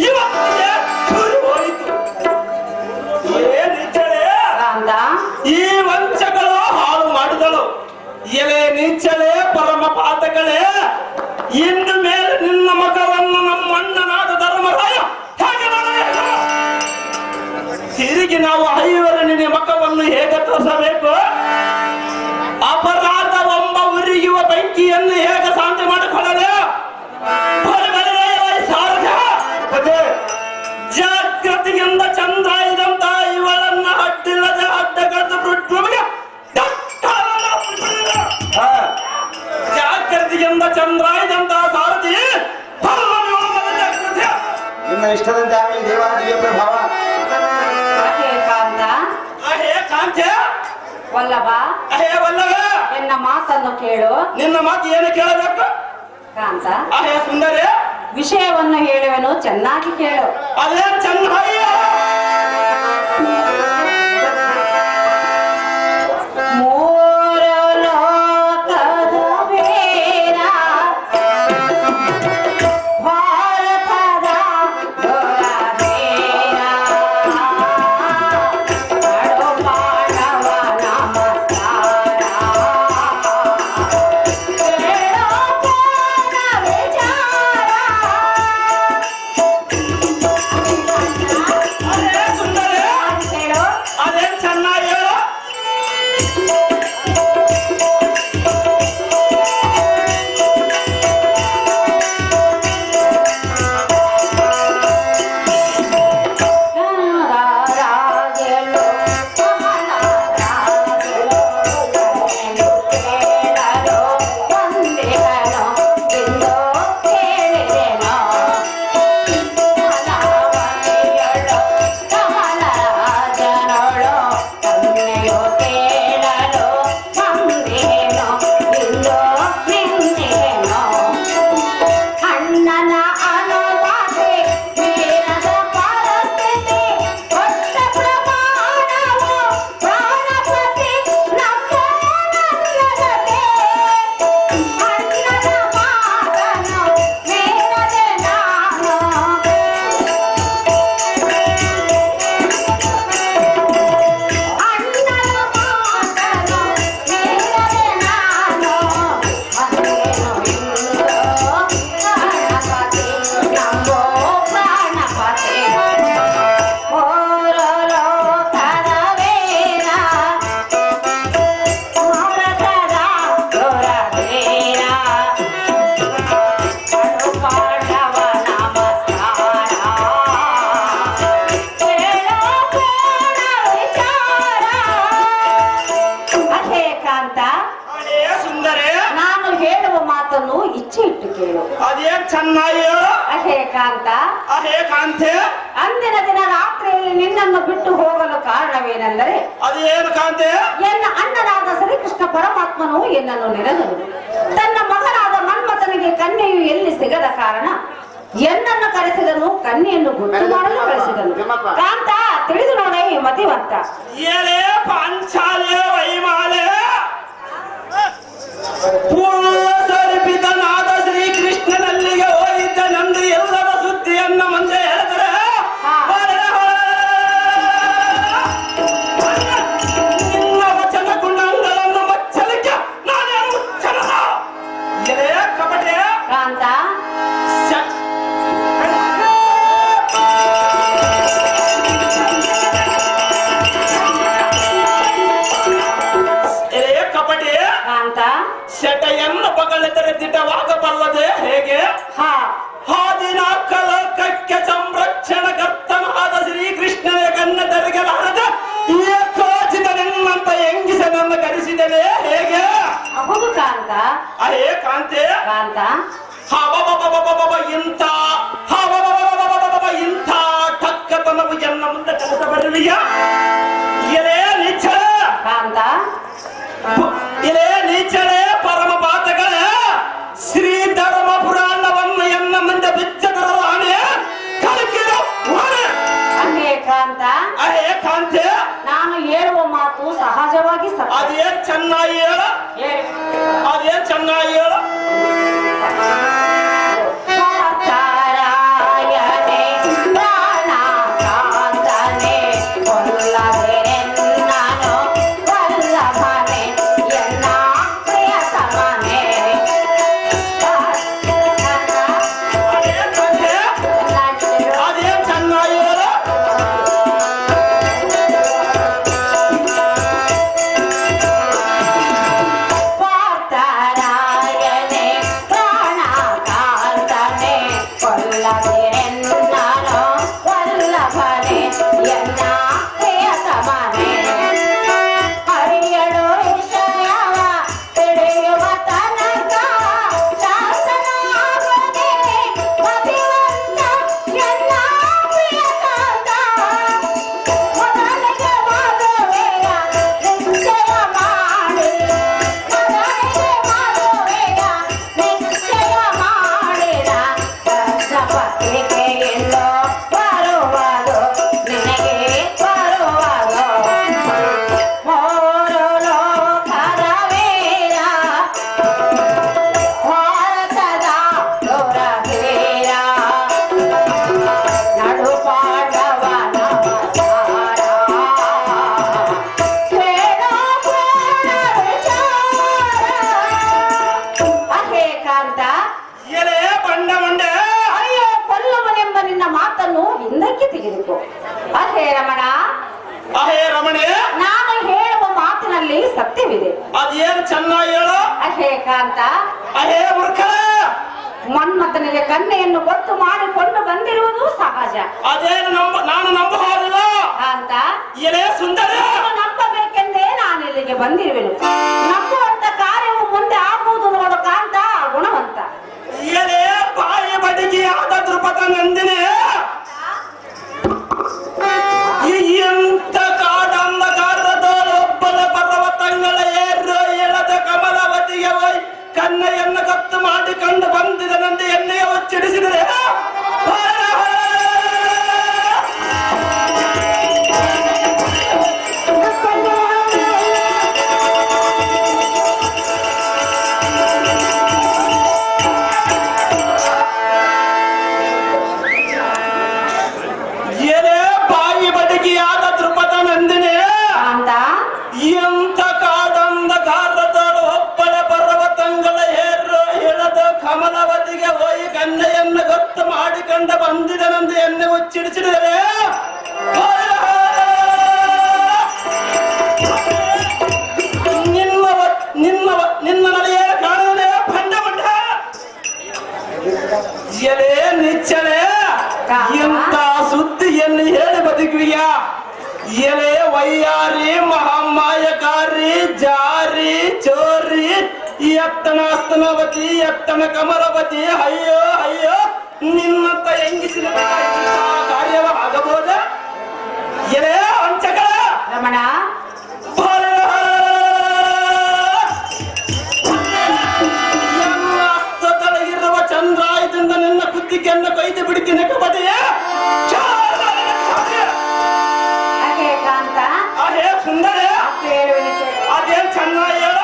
ಇವತ್ತಿಗೆ ಸುರಿ ಹೋಯಿತು. ಏನಿಚ್ಚಳೆ ಕಾಂತ, ಈ ವಂಚಗಳು ಹಾಳು ಮಾಡಿದಳು. ಎಲೆ ನಿಚ್ಚಳೆ ಪರಮ ಪಾತಗಳೇ, ಇನ್ನು ಮೇಲೆ ಇದಕ್ಕೆ ನಾವು ಐವರು ನಿನ್ನ ಮಕ್ಕವನ್ನು ಹೇಗೆ ತೋರಿಸಬೇಕು? ಅಪರಾಧ ಒಮ್ಮ ಉರಿಯುವ ಬೆಂಕಿಯನ್ನು ಹೇಗೆ ಶಾಂತಿ ಮಾಡಿಕೊಳ್ಳಲು? ಮತ್ತೆ ಜಾಗೃತಿಯಿಂದ ಚಂದ್ರ ಇದಂತ ಇವಳನ್ನ ಅಡ್ಡಿಲ್ಲದೆ ಅಡ್ಡಗಟ್ಟು ಬಿಟ್ಟು ಹಾ, ಜಾಗೃತಿಯಿಂದ ಚಂದ್ರ ಇದಂತ ಸಾರಥಿ ನಿಮ್ಮ ಇಷ್ಟದಂತೆ ಆಗಲಿ ದೇವಾದಿಯ ಪ್ರಭಾವ. ಅಹೇ ಕಾಂತ, ಅಹೇ ಕಾಂತೆ, ವಲ್ಲಭ, ಅಹೇ ವಲ್ಲಭ, ಎನ್ನ ಮಾತನ್ನು ಕೇಳು. ನಿನ್ನ ಮಾತು ಏನು ಕೇಳಬೇಕು? ಕಾಂತ, ಅಹೇ ಸುಂದರಿ, ವಿಷಯವನ್ನು ಹೇಳುವೆನು, ಚೆನ್ನಾಗಿ ಕೇಳು. ಅದೇ ಚೆನ್ನಯ್ಯ. ಮೂರು ಲೋಕದ ಬೇರ ಭಾರತದ ದೊರಬೇರ ಮಾಡು ಮಾನವ ನಮಸ್ಕಾರ ಕೇಳೋ ಪೂರ್ಣ ವಿಚಾರ. ಅದೇ ಸುಂದರಿ, ಕೇಳು. ಅದೇ ಚೆನ್ನಯ್ಯ. ರಾಜಲು ರಾಜಲು ಕೇಳಲು ಬಂದೆನು ಎಂದು ಕೇಳಿದೆನು. ಕಮಲವತಿಯಳು ಕಮಲರಾಜನಳು ಕನ್ಯೆಯು ಕೇಳಲು ಬಂದೆನು ಎಂದು ನಿಂದೆನು. ಅಣ್ಣನ ಅನುದಾತೆ ಮೀರದ ಪರಿಸ್ಥಿತಿ ಕೊಟ್ಟ ಪ್ರಮಾಣವು ಪ್ರಾಣಪತಿ ನಮ್ಮ ನನ್ನದತೆ. ಅಣ್ಣನ ಮಾತನ್ನು ಮೀರದೆ ನಾನು ಅಣ್ಣನ ಮಾತನ್ನು ಮೀರದೆ ನಾನು ಅಂದೇನು ಇಂದು ಪ್ರಾಣಪತಿ ನಮ್ಮೋ ಪ್ರಾಣಪತಿ. ಮೂರು ಲೋಕದ ವೀರ ಭಾರತದ ದೊರಬೇರ ಕಡು ಪಾಂಡವ ನಮಸ್ಕಾರ ಕೇಳೋ ಪೂರ್ಣ ವಿಚಾರ. ಅಹೇ ಕಾಂತ, ಅದೇ ಸುಂದರಿ, ನಾನು ಹೇಳುವ ಮಾತನ್ನು ಇಚ್ಛೆ ಇಟ್ಟು ಕೇಳು. ಅದೇ ಚೆನ್ನಯ್ಯ. ಅಹೇ ಕಾಂತ, ಅಹೇ ಕಾಂತೆ, ಅಂದಿನ ದಿನ ರಾತ್ರಿಯಲ್ಲಿ ನಿನ್ನನ್ನು ಬಿಟ್ಟು ಹೋಗಲು ಕಾರಣವೇನೆಂದರೆ ಅದೇನು ಕಾಂತೆ? ಎನ್ನ ಅಣ್ಣನಾದ ಶ್ರೀಕೃಷ್ಣ ಪರಮಾತ್ಮನು ಎನ್ನನ್ನು ನೆನೆದನು. ತನ್ನ ಮಗನಾದ ಮನ್ಮಥನಿಗೆ ಕನ್ಯೆಯು ಎಲ್ಲಿ ಸಿಗದ ಕಾರಣ ಎನ್ನನ್ನು ಕರೆಸಿದನು, ಕನ್ಯೆಯನ್ನು ಗುಟ್ಟು ಮಾಡಲು ಕಳಿಸಿದನು. ಕಾಂತ, ತಿಳಿದು ನೋಡೇ ಮತಿವಂತ. ಏಳೇ ಪಾಂಚಾಲೆ ವೈಮಾಲೆ ಪೂರ್ಣ ಸರಿಪಿತನಾದ ಶ್ರೀಕೃಷ್ಣನಲ್ಲಿಗೆ ಹೋಗಿದ್ದನೆಂದು ಎಲ್ಲರ ಸುದ್ದಿಯನ್ನು ಮುಂದೆ ಹೇಳಿದರೆ ನಿನ್ನ ವಚನ ಗುಣಗಳನ್ನು ಮಚ್ಚಲಿಕ್ಕೆ ನಾನೇನು ಮುಚ್ಚಲದ? ಎಲೆ ಕಪಟೆ ಕಾಂತ, ಎಲೆ ಕಪಟೆ ಕಾಂತ, ಶಟೆಯನ್ನು ಬಗಲಿದರೆ ದಿಟವಾಗಬಲ್ಲದೆ ಹೇಗೆ? ಹಾ ಹಾದಿನಾಲ್ಕ ಲೋಕಕ್ಕೆ ಸಂರಕ್ಷಣಕರ್ತನಾದ ಶ್ರೀಕೃಷ್ಣನ ಕನ್ನ ತೆರೆಗಲಾರದ ಏಕೋಚಿತನೆನ್ನಂತ ಹೆಂಗಿಸನನ್ನು ಕರೆಸಿದನೆ ಹೇಗೆ? ಹೌದು ಕಾಂತ. ಅಹೇ ಕಾಂತೆ, ಕಾಂತ, ಹಬಬಬಬಬಬ ಇಂಥ ಹಬಬಬಬಬಬಬ ಇಂಥ ಟಕ್ಕತನವು ಎನ್ನ ಮುಂದೆ ಕೆಲಸ ಬರಲಿಯ? ಎಲೆ ನಿಚ್ಚಳ, ಕಾಂತ, ಇದೇ ನೀಚಳೆ ಪರಮ ಪಾತಗಳೇ ಶ್ರೀ ಧರ್ಮ ಪುರಾಣವನ್ನು ಎನ್ನ ಮುಂದೆ ಬಿಚ್ಚದರ ಆಣೆ ಕಲಿಕಿದ ಹೊಣೆ. ಅಹೇ ಕಾಂತ, ಅಹೇ ಕಾಂತೆ, ನಾನು ಹೇಳುವ ಮಾತು ಸಹಜವಾಗಿ ಸತ್ಯ. ಅದೇ ಚೆನ್ನಾಗಿ ಹೇಳ, ಹೇಳು. ಅದೇ ಚೆನ್ನಾಗಿ ಹೇಳ. ಭಕ್ತರಾಯನೇ ಪ್ರಾಣ ಕಾಂತನೇ ಕೊಲ್ಲದಿರೆನ್ನನು ವಲ್ಲಭನೇ ಎನ್ನ ಪ್ರಿಯತಮನೇ. ಅದೇ ಕಾಂತೆ, ಅದೇ ಚೆನ್ನಾಗಿ ಹೇಳ. ಅದನ್ನು ಹಿಂದಕ್ಕೆ ತೆಗೆದುಕೋ. ಅಹೇ ರಮಣ, ಅಹೇ ರಮಣೆ, ನಾನು ಹೇಳುವ ಮಾತಿನಲ್ಲಿ ಸತ್ಯವಿದೆ. ಅದೇನು ಚೆನ್ನಾಗಿ ಹೇಳು. ಅಹೇ ಕಾಂತ, ಅಹೇ ಮೂರ್ಖ, ಮನ್ಮಥನಿಗೆ ಕನ್ಯೆಯನ್ನು ಗೊತ್ತು ಮಾಡಿಕೊಂಡು ಬಂದಿರುವುದು ಸಹಜ. ಅದೇನು ನಾನು ನಂಬುವುದಿಲ್ಲ. ಕಾಂತ, ಎಲೆ ಸುಂದರ, ನೀನು ನಂಬಬೇಕೆಂದೇ ನಾನು ಇಲ್ಲಿಗೆ ಬಂದಿರುವೆನು. ನಂಬುವಂತ ಕಾರ್ಯವು ಮುಂದೆ ಆಗುವುದು ನೋಡು ಕಾಂತ, ಗುಣವಂತ. ಎಲೆ ಬಾಯಿ ಬಡಿಗೆ ಆದ ದೃಪದ ನಂದಿನಿ, ಎಂತ ಕಾಡಂದಕಾರದೊಬ್ಬನ ಪರ್ವತಗಳ ಏರು ಎಳದ ಕಮಲವತಿಗೆ ಹೋಯ್ ಕನ್ನೆಯನ್ನು ಗೊತ್ತು ಮಾಡಿಕೊಂಡು ಬಂದಿದನಂತೆ ಎಣ್ಣೆಯ ಒಚ್ಚಿಡಿಸಿದರೆ ಆದ ದೃಪದ ನಂದಿನಿ, ಎಂತ ಕಾಡಂದಕಾರದಳು ಒಬ್ಬಳ ಪರ್ವತಗಳ ಏರು ಎಳದ ಕಮಲವತಿಗೆ ಹೋಯಿ ಕನ್ನೆಯನ್ನು ಗೊತ್ತು ಮಾಡಿಕೊಂಡು ಬಂದಿದನಂತೆ ಎಣ್ಣೆ ಮುಚ್ಚಿಡಿಸಿದರೆ ನಿನ್ನ ನಡೆಯ ಕಾಣಲೇ ಭಂಡ ಭಂಡ ಎಲೆ ನಿಚ್ಚಳೆ, ಎಂತ ಸುದ್ದಿಯನ್ನು ಹೇಳಿ ಬದುಕುವಿಯ. ಎಲೆ ವೈಯಾರಿ ಮಹಾಮಾಯಕಾರಿ ಜಾರಿ ಚೋರಿ ಎತ್ತನ ಅಸ್ತನವತಿ ಎತ್ತನ ಕಮಲವತಿ, ಅಯ್ಯೋ ಅಯ್ಯೋ ನಿನ್ನಂತ ಹೆಂಗಿಸಿನ ಕಾರ್ಯವಾಗಬಹುದ. ಎಲೆ ಅಂಚಕಳ ರಮಣ, ಇರುವ ಚಂದ್ರಾಯದಿಂದ ನಿನ್ನ ಕುತ್ತಿಗೆಯನ್ನು ಕೊಯ್ದು ಬಿಡ್ತೀನಿ ಕಬಡ್ಡಿಯ. ಅಹೇ ಕಾಂತ, ಅಹೇ ಸುಂದರ, ಅದೇನ್ ಚೆನ್ನಾಗಿ ಹೇಳ.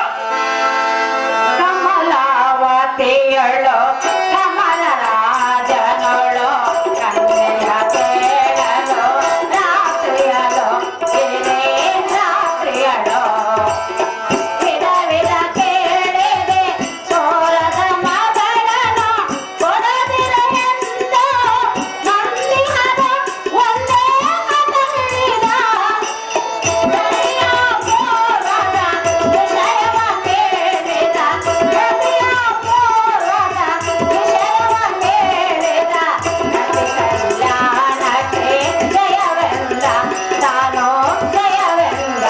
ಕಮಲಾವತಿಯಳು ಕಮಲ ರಾಜನಳು ಕನ್ಯೆಯ ಕೇಳಲು ರಾತ್ರಿಯಳು ರಾತ್ರಿಯಳು ವಿಧ ವಿಧ ಕೇಳಿದೆ ತೋರದ ಮಗಳನ್ನು ಕೊಡದಿರ ಎಂದು ನಂದಿಹದ ಒಂದೇ ಮಗಳಿದ ದರಿಯ ಪೋರದ ವಿಷಯವ ಕೇಳಿದ ದರಿಯ ಪೋರದ ವಿಷಯವ ಕೇಳಿದ ನಟಿ ಕಲ್ಯಾಣಕ್ಕೆ ಜಯವೆಂದ ತಾನೋ ಜಯವೆಂದ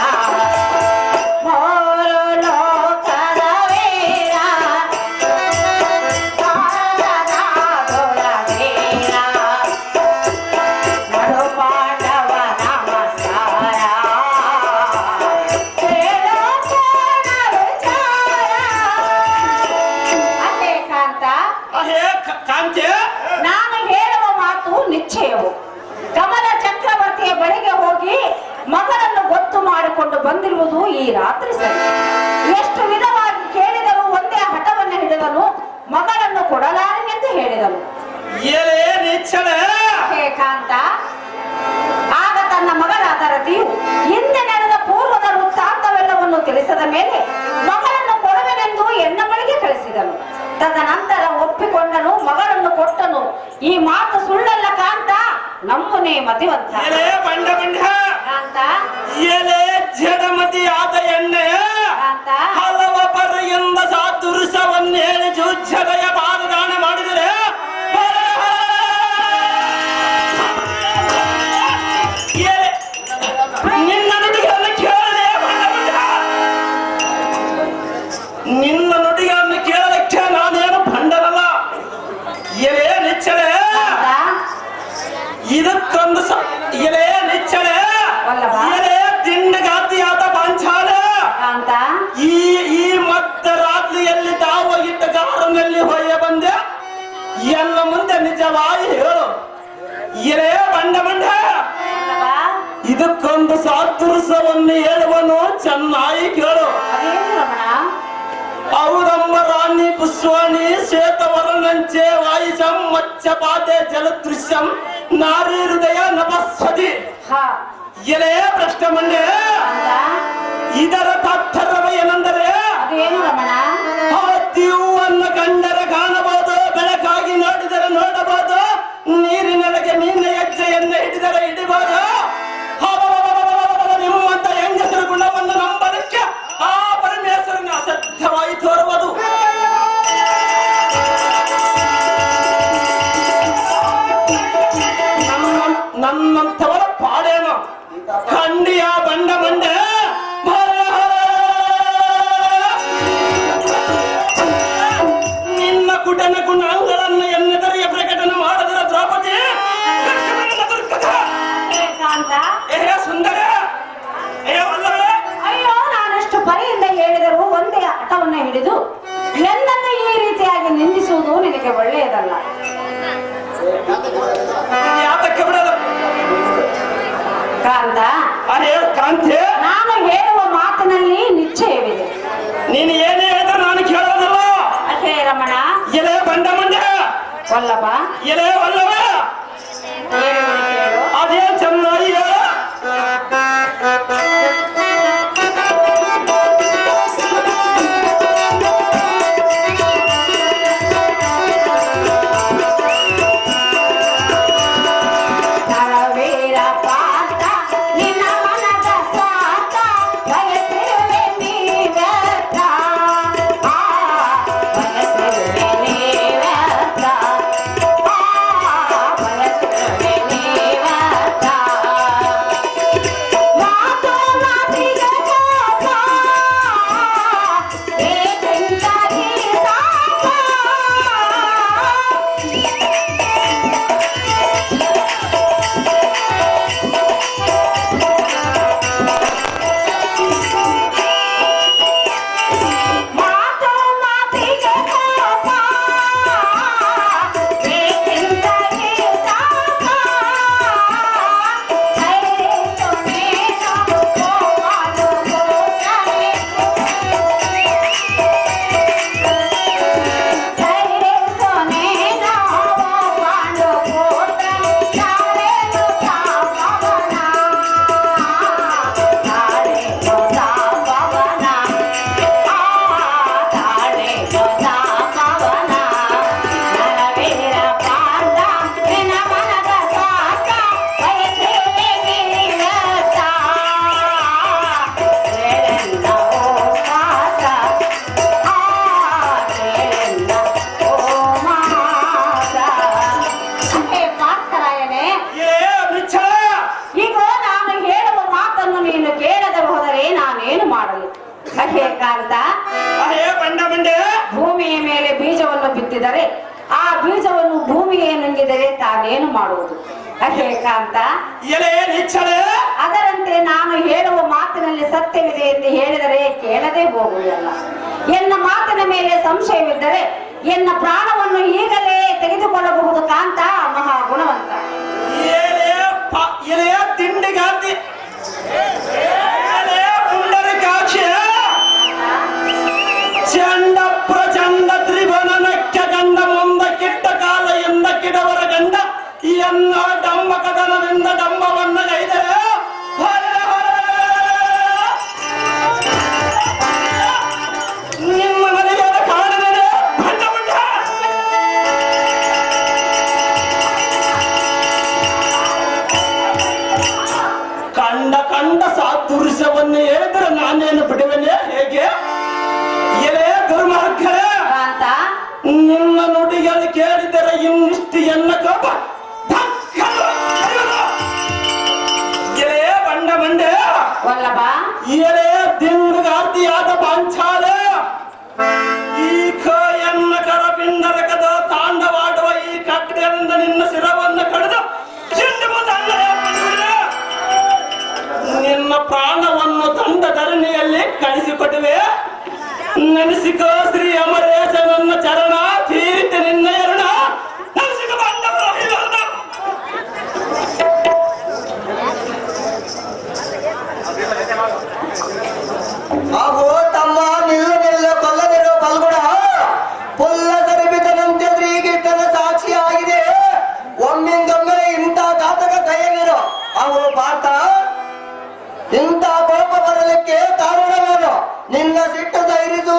ಮೂರು ಲೋಕದ ವೀರ ತಾರದಾಗುಳ ವೀರ ನಡು ಪಾಂಡವ ನಮಸ್ಕಾರ ಕೇಳೋ ಪೂರ್ಣ ವಿಚಾರ. ಅದೇ ಕಾಂತ, ಅಹೇ ಕಾಂತೆ, ನಾನು ಹೇಳುವ ಮಾತು ನಿಶ್ಚಯವು. ಕಮಲ ಚಕ್ರವರ್ತಿಯ ಬಳಿಗೆ ಹೋಗಿ ಮಗಳನ್ನು ಗೊತ್ತು ಮಾಡಿಕೊಂಡು ಬಂದಿರುವುದು ಈ ರಾತ್ರಿ ಸರಿ. ಎಷ್ಟು ವಿಧವಾಗಿ ಕೇಳಿದರೂ ಒಂದೇ ಹಠವನ್ನು ಹಿಡಿದನು, ಮಗಳನ್ನು ಕೊಡಲಾರೆನೆಂದು ಹೇಳಿದನು. ಎಲೆ ನಿಚ್ಚಳೆ, ಹೇ ಕಾಂತ, ಆಗ ತನ್ನ ಮಗಳಾದ ರತಿಯು ಹಿಂದೆ ನಡೆದ ಪೂರ್ವದ ವೃತ್ತಾಂತವೆಲ್ಲವನ್ನು ತಿಳಿಸಿದ ಮೇಲೆ ಮಗಳನ್ನು ಕೊಡುವೆನೆಂದು ಎನ್ನ ಬಳಿಗೆ ಕಳಿಸಿದನು. ತದನಂತರ ಒಪ್ಪಿಕೊಂಡನು, ಮಗಳನ್ನು ಕೊಟ್ಟನು. ಈ ಮಾತು ಸುಳ್ಳಲ್ಲ ಕಾಂತ, ನಂಬುನೇ ಮತಿವಂತ. ಎಲೆ ಬಂಡ ಬಂಡ, ಕಾಂತ, ಎಲೆ ಜಡಮತಿ ಆದ ಎಣ್ಣೆ ಕಾಂತ, ಹಲವ ಪರೆಯಿಂದ ಸಾದುರ್ಸವನ್ನು ಹೇಳಿ ಜುಜ್ಜದಯ ಪಾದದಾನ ಮಾಡಿದರೆ ನಿನ್ನ ನುಡಿಗಳನ್ನು ಕೇಳಲೇ ಬಂಡ ಬಂಡ, ನಿನ್ನ ನುಡಿಗಳನ್ನು ಕೇಳಲಿಕ್ಕೆ ನಾನೇನು ಭಂಡರಲ್ಲ. ಎಲೆ ನಿಚ್ಚಳೆ, ಇದಕ್ಕೊಂದು ಎಲೆ ನಿಚ್ಚಳೆ, ವಲ್ಲಭ. ಎಲೆ ದಿಂಡಗಾತಿಯಾದ ಪಾಂಚಾಲ, ಕಾಂತ, ಈ ಮತ್ತ ರಾತ್ರಿಯಲ್ಲಿ ತಾವಾಗಿದ್ದ ಕಾರಿನಲ್ಲಿ ಹೊಯ್ಯ ಬಂದೆ ಎಲ್ಲ ಮುಂದೆ ನಿಜವಾಗಿ ಹೇಳು. ಎಲೆ ಬಂಡ ಬಂಡ, ವಲ್ಲಭ. ಇದಕ್ಕೊಂದು ಸಾದೃಶ್ಯವನ್ನು ಹೇಳುವನು ಚೆನ್ನಾಗಿ ಕೇಳು. ಅದೇನು ರಮಣ? ಔರಂಬ ರಾಣಿ ಪುಷ್ವಾಣಿ ಶ್ವೇತವರ್ಣಂಚೆ ವಾಯಿಸಂ ಮಚ್ಚಪಾತೆ ಜಲದೃಶ್ಯಂ ನಾರಿ ಹೃದಯ ನಭಸ್ವತಿ. ಹಾ, ಎಲೆ ಪ್ರಶ್ನೆ ಮಂಡೆ, ಕಾಂತ, ಇದರ ತಾತ್ಪರ್ಯ ಏನೆಂದರೆ ಅದೇನು ರಮಣ? ಹೂವನ್ನು ಕಂಡರೆ ಕಾಣಬಹುದು, ಬೆಳಕಾಗಿ ನೋಡಿದರೆ ನೋಡಬಹುದು, ನೀರಿನೊಳಗೆ ಮೀನ ಹೆಜ್ಜೆ ನಾವುಗಳನ್ನು ಎನ್ನೆದರಿಯ ಪ್ರಕಟಣೆ ಮಾಡಿದ ದ್ರೌಪದಿ ಕಾಂತ ಸುಂದರ ವಲ್ಲವೇ ಅಯ್ಯೋ, ನಾನಷ್ಟು ಪರಿಯಿಂದ ಹೇಳಿದರೂ ಒಂದೇ ಹಠವನ್ನು ಹಿಡಿದು ನನ್ನನ್ನು ಈ ರೀತಿಯಾಗಿ ನಿಂದಿಸುವುದು ನಿನಗೆ ಒಳ್ಳೆಯದಲ್ಲ. ಯಾತಕ್ಕೆ ಬಿಡೋದು ಕಾಂತ, ಅರೇ ಕಾಂತೆ, ನಾನು ಹೇಳುವ ಮಾತಿನಲ್ಲಿ ನಿಶ್ಚಯವಿದೆ. ನೀನು ಏನೇ ಹೇಳಿದ್ರೆ ನಾನು ಕೇಳೋದಲ್ಲ. ಅಷ್ಟೇ ರಮಣ. ಎಲೆ ಬಂಡ ಮಂಡ್ಯ ವಲ್ಲಭ, ಎಲೆ ವಲ್ಲವ ಅದೇ ಚೆನ್ನಾಗಿ ಭೂಮಿಯ ಮೇಲೆ ಬೀಜವನ್ನು ಬಿತ್ತಿದರೆ ಆ ಬೀಜವನ್ನು ಭೂಮಿಗೆ ನುಂಗಿದರೆ ತಾನೇನು ಮಾಡುವುದು? ಕಾಂತ, ಅದರಂತೆ ನಾನು ಹೇಳುವ ಮಾತಿನಲ್ಲಿ ಸತ್ಯವಿದೆ ಎಂದು ಹೇಳಿದರೆ ಕೇಳದೆ ಹೋಗುವುದಲ್ಲ. ಎನ್ನ ಮಾತಿನ ಮೇಲೆ ಸಂಶಯವಿದ್ದರೆ ಎನ್ನ ಪ್ರಾಣವನ್ನು ಈಗಲೇ ತೆಗೆದುಕೊಳ್ಳಬಹುದು. ಕಾಂತ ಮಹಾ ಗುಣವಂತ. ತಿಂಡಿಗಾತಿ ಚಂಡ ಪ್ರಚಂಡ ತ್ರಿಭುವನಕ್ಕೆ ಗಂಡ ಮುಂದ ಕಿಟ್ಟ ಕಾಲ ಎಂದ ಕಿಡವರ ಗಂಡ ಎನ್ನ ಡಂಬ ಕದನದಿಂದ ಡಂಬವನ್ನ ಗೈದರೆ ನಿಮ್ಮ ಮನೆಗೆ ಕಾಣದೆ ಕಂಡ ಕಂಡ ಸಾತುರ್ಯವನ್ನು ಹೇಳಿದ್ರೆ ನಾನೇನು ಬಿಡುವೆನೆ ಹೇಗೆ? ಎಲೆ ದುರ್ಮಾರ್ಗರೇ, ನಿನ್ನ ನುಡಿಗಳು ಕೇಳಿದರೆ ಇನ್ನಿಷ್ಟು ಎನ್ನ ಕೋಪ. ಎಲೆ ಬಂಡ ಮಂಡೆ, ಎಲೆ ದಿಂಡುಗಾರ್ತಿಯಾದ ಪಾಂಚಾಲೆ, ಈ ಎನ್ನ ಕರಪಿಂಡರಕದ ತಾಂಡವಾಡುವ ಈ ಕಟ್ಟೆಯಿಂದ ನಿನ್ನ ಶಿರವನ್ನು ಕಡಿದು ನಿನ್ನ ಪ್ರಾಣವನ್ನು ತಂಡ ಧರಣಿಯಲ್ಲಿ ಕಳಿಸಿಕೊಡುವೆ. ನೆನೆಸಿಕೋ ಶ್ರೀ ಅಮರೇಶ ನನ್ನ ಚರಣ, ತೀರಿತ ನಿನ್ನ ಎರಣ ನೆನೆಸಿಕ ಬಂದವರು ಆಗೋ ತಮ್ಮ ನಿಲ್ಲ ಕೊಲ್ಲದಿರೋ ಬಲ್ಗುಣ ಪುಲ್ಲ ಸರಿಬಿತನಂತೆ ಶ್ರೀಗಿಟ್ಟನ ಸಾಕ್ಷಿಯಾಗಿದೆ. ಒಮ್ಮಿಂದೊಮ್ಮೆ ಇಂಥ ಘಾತಕ ಕೈಯಗಿರೋ ಅವು ಪಾತ ಇಂಥ ಕೋಪ ಬರಲಿಕ್ಕೆ ಕಾರಣವೇನು? ನಿನ್ನ ಸಿಟ್ಟು ಸೈರಿಸು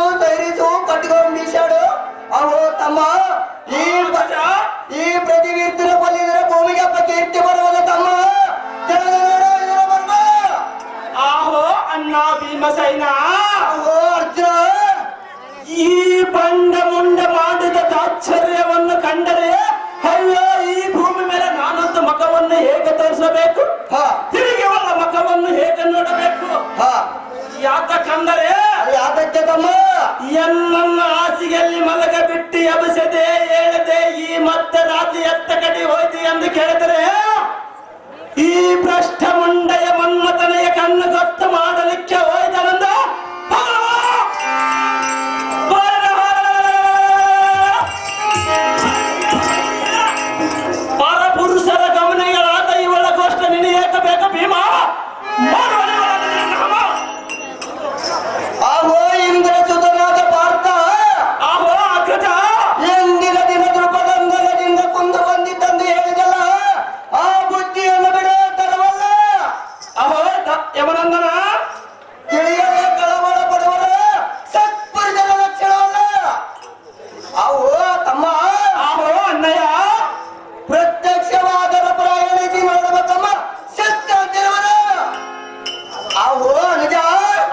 ಕಟ್ಟಿಕೊಂಡು ಅವು ತಮ್ಮ ಈ ಪ್ರತಿವೀರ್ತಿನ ಕೊಲ್ಲಿದರೆ ಭೂಮಿಗೆ ಹಬ್ಬ ಕೀರ್ತಿ ಬರುವುದು ತಮ್ಮ. ಆಹೋ ಅಣ್ಣ ಭೀಮಸೈನ, ಅಹೋ ಅರ್ಜುನ, ಈ ಬಂಡ ಮುಂಡ ಮಾಡಿದ ತಾತ್ಸರ್ಯವನ್ನು ಕಂಡರೆ ಅಯ್ಯೋ ಈ ಭೂಮಿ ಮೇಲೆ ನಾನೊಂದು ಮಖವನ್ನು ಹೇಗೆ ತೋರಿಸಬೇಕು? ತಿರುಗಿ ಅವಳ ಮಖವನ್ನು ಹೇಗೆ ನೋಡಬೇಕು? ಯಾಕಂದರೆ ಅದಕ್ಕೆ ತಮ್ಮ ಎನ್ನನ್ನ ಹಾಸಿಗೆಯಲ್ಲಿ ಮಲಗ ಬಿಟ್ಟು ಎಬಸದೆ ಹೇಳದೆ ಈ ಮತ್ತೆ ರಾತ್ರಿ ಎತ್ತ ಕಡೆ ಹೋಯ್ತು ಎಂದು ಕೇಳಿದರೆ ಈ ಭ್ರಷ್ಟ ಮುಂಡೆಯ ಮನ್ಮಥನೆಯ ಕಣ್ಣು ಗೊತ್ತು ಮಾಡಲಿಕ್ಕೆ ಹೋಯ್ತನಂದ ಪರಪುರುಷರ ಗಮನಗಳಾದ ಇವಳ ಗೋಷ್ಠ ನಿನಗೆ ಬೇಕು ಭೀಮಾ ಆಹೋ ಇಂದ್ರ ಸುಧನಾದ ಪಾರ್ಥ ಆಹೋ ಅಗ್ರಜ ಎಂದಿನ ದಿನ ದೃಪದಂಗನದಿಂದ ಕುಂದು ಬಂದಿದ್ದಂದು ಹೇಳಿದಲ್ಲ ಆ ಬುದ್ಧಿಯನ್ನು ಬಿಡೋ ತರವಲ್ಲ ಆಹೋ ಯಮನಂದನ ತಿಳಿಯದ ಕಳವಳ ಪಡುವಲ್ಲ ಸತ್ಪುರುಷನ ಲಕ್ಷಣವಲ್ಲ ಅವು ತಮ್ಮ ಆಹೋ ಅಣ್ಣಯ್ಯ ಪ್ರತ್ಯಕ್ಷವಾದರ ಪ್ರಯಾಣಿಸಿ ಮಾಡಬೇಕಮ್ಮ ಸತ್ಯ ಅಂತಿರುವನ ಅವು ನಿಜ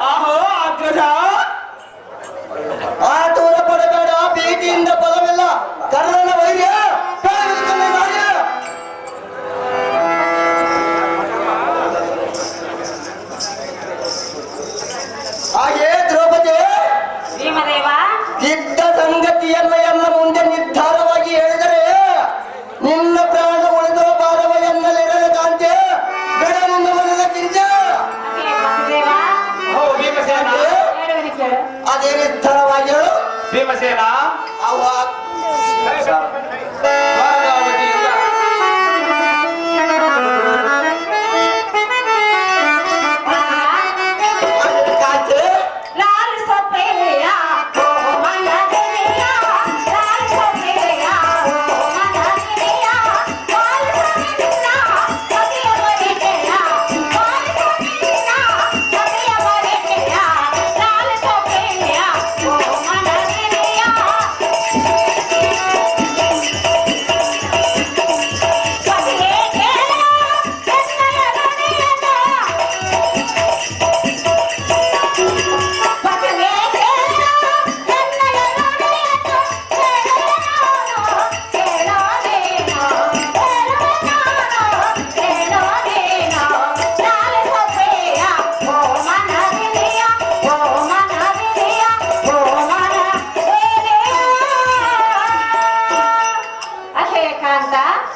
ಆಹೋ ಅಗ್ರಜ ಆತುರ ಪಡಬೇಡ ಭೀತಿಯಿಂದ ಫಲವಿಲ್ಲ ಕರ್ಣನ ವೈರ್ಯ ಕಾಣುವುದನ್ನು ಕಾರ್ಯ ಹಾಗೆ ದ್ರೌಪದಿ ಭೀಮದೇವ ಇದ್ದ ಸಂಗತಿಯನ್ನ ಎಲ್ಲ ಮುಂದೆ ನಿರ್ಧಾರವಾಗಿ ಹೇಳಿದರೆ ನಿನ್ನ ಪ್ರಾಣ ಉಳಿದೋ ಬಾರವ ಎನ್ನಲಿರಲು ಕಾಂತೆ ಬಿಡ ನಿನ್ನ ಮನದ ಚಿಂತೆ ಭೀಮದೇವ ಓ ಭೀಮಸೇನ ಹೇಳುವನು ಕೇಳು. ಅದೇ ನಿರ್ಧಾರವಾಗಿ ಹೇಳು ಭೀಮಸೇನ ಅವ ದ್ವಾರಕಾವತಿಯಿಂದ ಕಾಂತೆ ಲಾಲ್ ಸೊಪ್ಪೆಯ ಓ ಮನದೆಯ ಲಾಲ್ ಸೊಪ್ಪೆಯ ಓ ಮನದೆಯ ಲಾಲ್ ಸೊಪ್ಪೆಯ ಸತಿಯ ಬರಿತೆಯ ಲಾಲ್ ಸೊಪ್ಪೆಯ ಸತಿಯ ಬರಿತೆಯ ಲಾಲ್ ಸೊಪ್ಪೆಯ ಓ ಮನದೆಯ ಸತಿಯೇ ಕೇಳ ಎನ್ನಯ ಗಣಿಯನ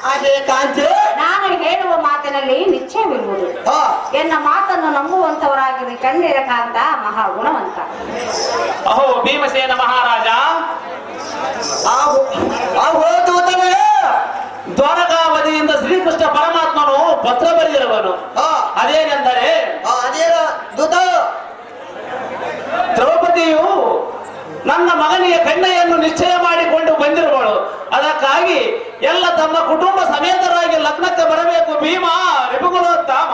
ಹಾಗೆ ಕಾಂತೆ ನಾನು ಹೇಳುವ ಮಾತಿನಲ್ಲಿ ನಿಶ್ಚಯವಿರುವುದು ಹಾ ಎನ್ನ ಮಾತನ್ನು ನಂಬುವಂತವರಾಗಿದೆ ಕಂಡಿರ ಕಾಂತ ಮಹಾಗುಣವಂತ ಅಹೋ ಭೀಮಸೇನ ಮಹಾರಾಜ ಆ ದೂತನೇ ದ್ವಾರಕಾವತಿಯಿಂದ ಶ್ರೀಕೃಷ್ಣ ಪರಮಾತ್ಮನು ಪತ್ರ ಬರೆದಿರುವನು ಹಾ ಅದೇನೆಂದರೆ ಅದೇನ ದೂತ ದ್ರೌಪದಿಯು ನನ್ನ ಮಗನಿಗೆ ಕನ್ಯೆಯನ್ನು ನಿಶ್ಚಯ ಮಾಡಿಕೊಂಡು ಬಂದಿರುವಳು ಅದಕ್ಕಾಗಿ ಎಲ್ಲ ತಮ್ಮ ಕುಟುಂಬ ಸಮೇತರಾಗಿ ಲಗ್ನಕ್ಕೆ ಬರಬೇಕು ಭೀಮ ರಿಪುಗುಲೋತ್ತಾಮ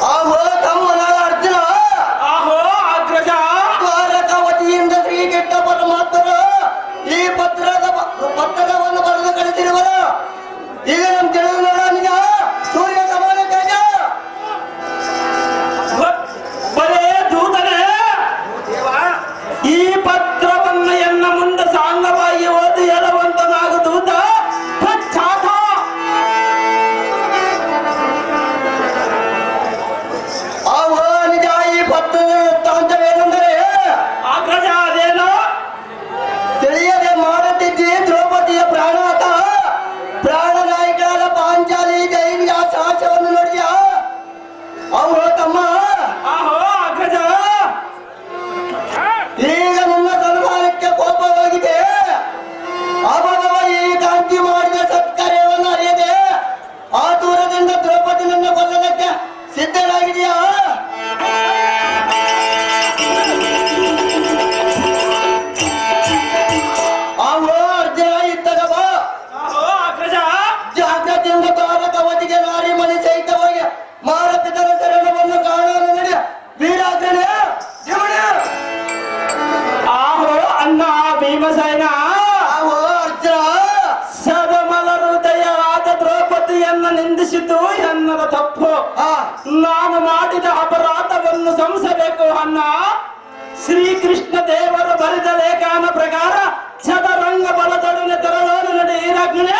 ಆಹೋ ತಮ್ಮನಾದ ಅರ್ಜುನ ಆಹೋ ಅಗ್ರಜ ದ್ವಾರಕಾವತಿಯಿಂದ ಶ್ರೀಕೃಷ್ಣ ಪರಮಾತ್ಮರು ಈ ಪತ್ರವನ್ನು ಬರೆದು ಕಳಿಸಿರುವರ ಈಗ ನಮ್ ತಿಳಿದು ನೋಡ ಸೂರ್ಯ ಸಮಾನ ತೇಜ ಬರೇ ದೂತನೇ ಈ ಪತ್ರವನ್ನು ಎನ್ನ ಮುಂದೆ ಸಾಂಗವಾಗಿ ಓದಿ ಹೇಳುವಂತನಾಗ ದೂತ ಪಶ್ಚಾತ್ತ ಆಹೋ ನಿಜ ಈ ಪತ್ರದ ವೃತ್ತಾಂತವೇನೆಂದರೆ ಅಗ್ರಜ ಅದೇನು ತಿಳಿಯದೆ ಮಾಡುತ್ತಿದ್ದಿ ದ್ರೌಪದಿಯ ಪ್ರಾಣಾತ ಪ್ರಾಣನಾಯಕರಾದ ಪಾಂಚಾಲಿ ಧೈರ್ಯ ಸಾಹಸವನ್ನು ನೋಡಿದ್ಯಾ ಅವು ತಮ್ಮ ಆಹೋ ಅಗ್ರಜ ಈಗ ನನ್ನ ಸನ್ಮಾನಕ್ಕೆ ಕೋಪವಾಗಿದೆ ಅಭಗವ ಈ ಕಾಂತಿ ಮಾಡಿದ ಸತ್ಕಾರ್ಯವನ್ನು ಅರಿಯದೆ ಆತುರದಿಂದ ದ್ರೌಪದಿನನ್ನು ಕೊಲ್ಲಲಿಕ್ಕೆ ಸಿದ್ಧರಾಗಿದೆಯಾ ಅವೋ ಅರ್ಜುನ ಇದ್ದಾಗ ಬಾ ಆಹೋ ಅಗ್ರಜ ಜಾಗ್ರತೆಯಿಂದ ದ್ವಾರಕಾವತಿಗೆ ನಾರಿ ಮನೆ ಸಹಿತವಾಗಿ ಮಾರಪಿತರ ಶರಣವನ್ನು ಕಾಣಲು ನಡೆಯ ವೀರಾಗ್ರನೇ ಜೀವನ ಆಹೋ ಅಣ್ಣ ಭೀಮಸೇನ ಅವೋ ಅರ್ಜುನ ಸದಮಲ ಹೃದಯವಾದ ದ್ರೌಪದಿಯನ್ನು ನಿಂದಿಸಿದ್ದು ಎನ್ನದ ತಪ್ಪು ನಾನು ಮಾಡಿದ ಅಪರಾಧವನ್ನು ಸಂಸಬೇಕು ಅಣ್ಣ ಶ್ರೀಕೃಷ್ಣ ದೇವರು ಬರೆದ ಲೇಖನ ಪ್ರಕಾರ ಚದರಂಗ ಬಲದೊಡನೆ ತೆರಳೋಡು ನಡೆ ಈರಾಜ್ಞೆ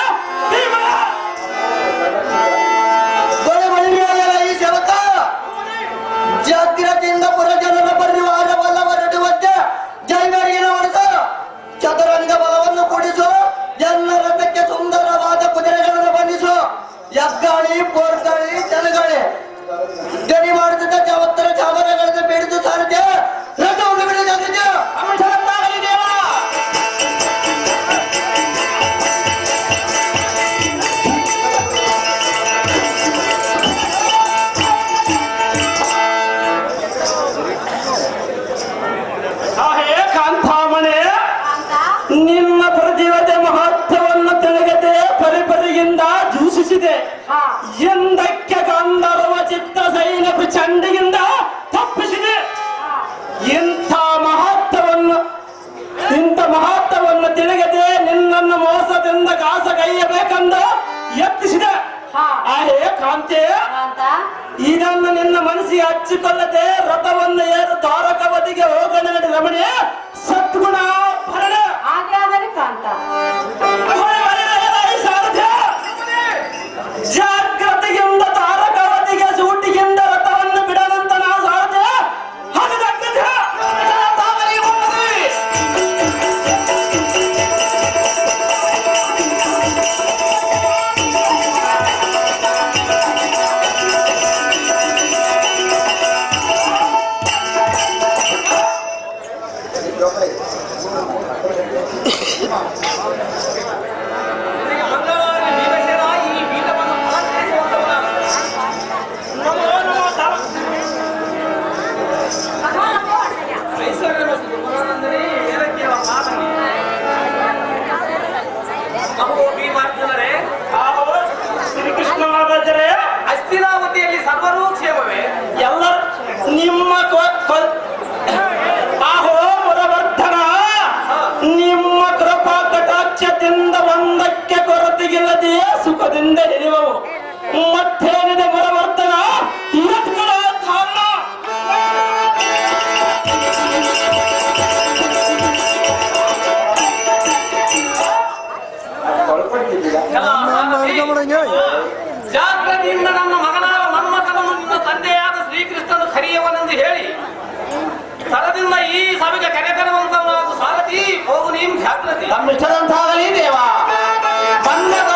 ಬಳಿ ಬಳಿ ಹತ್ತಿರದಿಂದ ಪುರಜನರ ಪರಿವಾರವಲ್ಲ ಹೊರಡುವಂತೆ ಜೈನರಿಗಿನ ಹೊರಸು ಚದುರಂಗ ಬಲವನ್ನು ಕೂಡಿಸು ಎಲ್ಲ ರಥಕ್ಕೆ ಸುಂದರವಾದ ಕುದುರೆಗಳನ್ನು ಬಂಧಿಸು ಯಗ್ಗಾಳಿ ಪೋರ್ಗಾಳಿ ಜನಗಾಳಿ ಗಡಿ ಮಾಡುತ್ತಿದ್ದ ಚವತ್ತರ ಚಾಮರಗಳನ್ನು ಬೇಡಿದು ಸಾರಿಗೆ ರಥವನ್ನು ಬಿಡಿದಾಗಿದೆ ನಿನ್ನ ಪ್ರತಿಭತೆ ಮಹತ್ವವನ್ನು ತಿಳಿಗದೆ ಪರಿಪರಿಯಿಂದ ಜೂಸಿಸಿದೆ ಎಂದಕ್ಕೆ ಗಂಧರ್ವ ಚಿತ್ರ ಸೈನ ಚಂಡಿಯಿಂದ ತಪ್ಪಿಸಿದೆ ಇಂಥ ಮಹತ್ವವನ್ನು ತಿಳಿಗದೆ ನಿನ್ನನ್ನು ಮೋಸದಿಂದ ಕಾಸಗೈಯಬೇಕೆಂದು ಯತ್ನಿಸಿದೆ ಆಹೇ ಕಾಂತೆ ಇದನ್ನು ನಿನ್ನ ಮನಸ್ಸಿಗೆ ಹಚ್ಚಿಕೊಳ್ಳದೆ ರಥವನ್ನು ಏರು ದ್ವಾರಕವದಿಗೆ ಹೋಗೋಣ ರಮಣಿ ಸದ್ಗುಣ ಭರಣ ಹಾಗಾದರೆ ಕಾಂತ ಜಾಗ್ರತೆಯಿಂದ ತಾರಕವತಿಗೆ ಸೂಟಿಯಿಂದ ರಥವನ್ನು ಬಿಡದಂತ ನಾವು ಸಾರದೆ ಹಸ್ತಿನಾವತಿಯಲ್ಲಿ ಸರ್ವರೂ ಕ್ಷೇಮವೇ? ಎಲ್ಲ ನಿಮ್ಮ ಆಹೋ ಮುರವರ್ಧನ ನಿಮ್ಮ ಕೃಪಾ ಕಟಾಕ್ಷದಿಂದ ಒಂದಕ್ಕೆ ಕೊರತೆಗಿಲ್ಲದೆಯೇ ಸುಖದಿಂದ ಇರುವವು ಮತ್ತೇನಿದೆ ಮುರವರ್ಧನ ಇವತ್ತುಗಳ ಕಾರಣ ಜಾಗ್ರತೆಯಿಂದ ನನ್ನ ಮಗನಾದ ಮನ್ಮಥನನ್ನು ನಿನ್ನ ತಂದೆಯಾದ ಶ್ರೀಕೃಷ್ಣನು ಕರೆಯುವನೆಂದು ಹೇಳಿ ತರದಿಂದ ಈ ಸಭೆಗೆ ಕರೆತರುವಂತವನಾದ ಸಾರಥಿ ಹೋಗು ನೀನು ಜಾಗ್ರತೆ ತಮ್ಮಿಷ್ಟದಂತಾಗಲಿ ದೇವ ಮನ್ಮಥ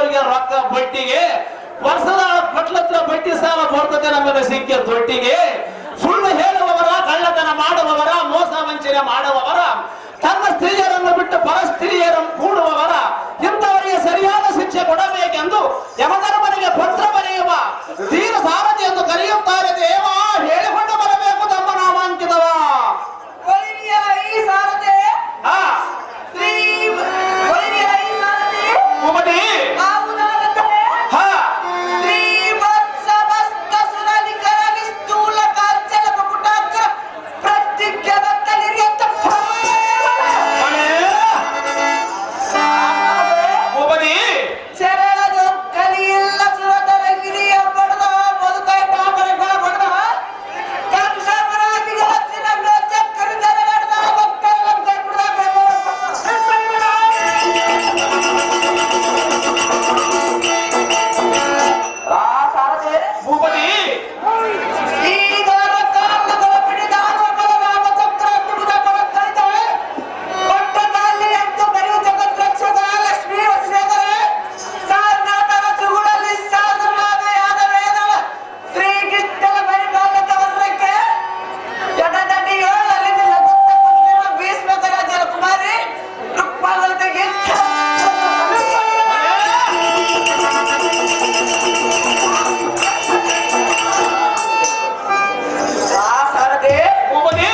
ಇದ್ದವರಿಗೆ ರೊಕ್ಕ ಬಡ್ಡಿಗೆ, ವರ್ಷದ ಪಟ್ಲತ್ರ ಬಡ್ಡಿ ಸಾಲ ಬರ್ತದೆ ನಮಗೆ ಸಿಕ್ಕ ತೊಟ್ಟಿಗೆ. ಸುಳ್ಳು ಹೇಳುವವರ, ಕಳ್ಳತನ ಮಾಡುವವರ, ಮೋಸ ವಂಚನೆ ಮಾಡುವವರ, ತನ್ನ ಸ್ತ್ರೀಯರನ್ನು ಬಿಟ್ಟು ಪರ ಸ್ತ್ರೀಯರನ್ನು ಕೂಡುವವರ ಇಂಥವರಿಗೆ ಸರಿಯಾದ ಶಿಕ್ಷೆ ಕೊಡಬೇಕೆಂದು ಯಮಧರ್ಮನಿಗೆ ಪತ್ರ ಬರೆಯುವ ಧೀರ ಸಾರಥಿ ಎಂದು ಕರೆಯುತ್ತಾರೆ. ದೇವ ಹೇಳಿಕೊಂಡು ಬರಬೇಕು ತಮ್ಮ ನಾಮಾಂಕಿತವ. ಈ ಸಾರಥಿ ಹಾ ಶ್ರೀ ಈ ಸಾರಥಿ ಉಮಟಿ ಯಾವುದಾದರೆ ಹಾ ಶ್ರೀಮತ್ ಸಮಸ್ತ ಸುರನಿಕರ ನಿಸ್ತೂಲ ಕಾಂಚನ ಮಕುಟಾಗ್ರ ಪ್ರತಿಜ್ಞಾಬದ್ಧಲಿರಿಯಂತ ಉಮಟಿ ಚೆರಳದು ಕಲಿಯಿಲ್ಲ ಸುರತರ ಗಿರಿಯ ಬಡದ ಬದುಕೈ ತಾಮರಗಳ ಬಡದ ಕಂಸಪರಾದಿಗಳ ಚಿರಗಳ ಚಕ್ಕರಿದರ ನಡೆದ ಭಕ್ತರ ಸಾರಥಿ ಉಮಟಿ ಈಗ ಕಾರಣಗಳ ಪಿಡಿದಾದ ರಾಮಚಂದ್ರ ತುಡಿದ ಬರುತ್ತಲಿದ್ದಾರೆ ಪಟ್ಟದಲ್ಲಿ ಎಂದು ಬರೆಯುವ ಜಗತ್ರಕ್ಷಕ ಲಕ್ಷ್ಮೀ ವತ್ಸೇದರೆ ಸಾರನಾಥನ ಸುಗುಣಲ್ಲಿ ಸಾಧನಾದ ಯಾದವೇದವ ಶ್ರೀಕೃಷ್ಣನ ಪರಿಪಾಲಕ ವರ್ಣಕ್ಕೆ ಜಟದಟಿ ಏಳಲ್ಲಿ ಜಗತ್ತ ಕುಂದಿರುವ ಭೀಷ್ಮಕರ ಜಲಕುಮಾರಿ ರುಕ್ಮಾವತಿಗೆ ಸಾರಥಿ ಉಮಟಿ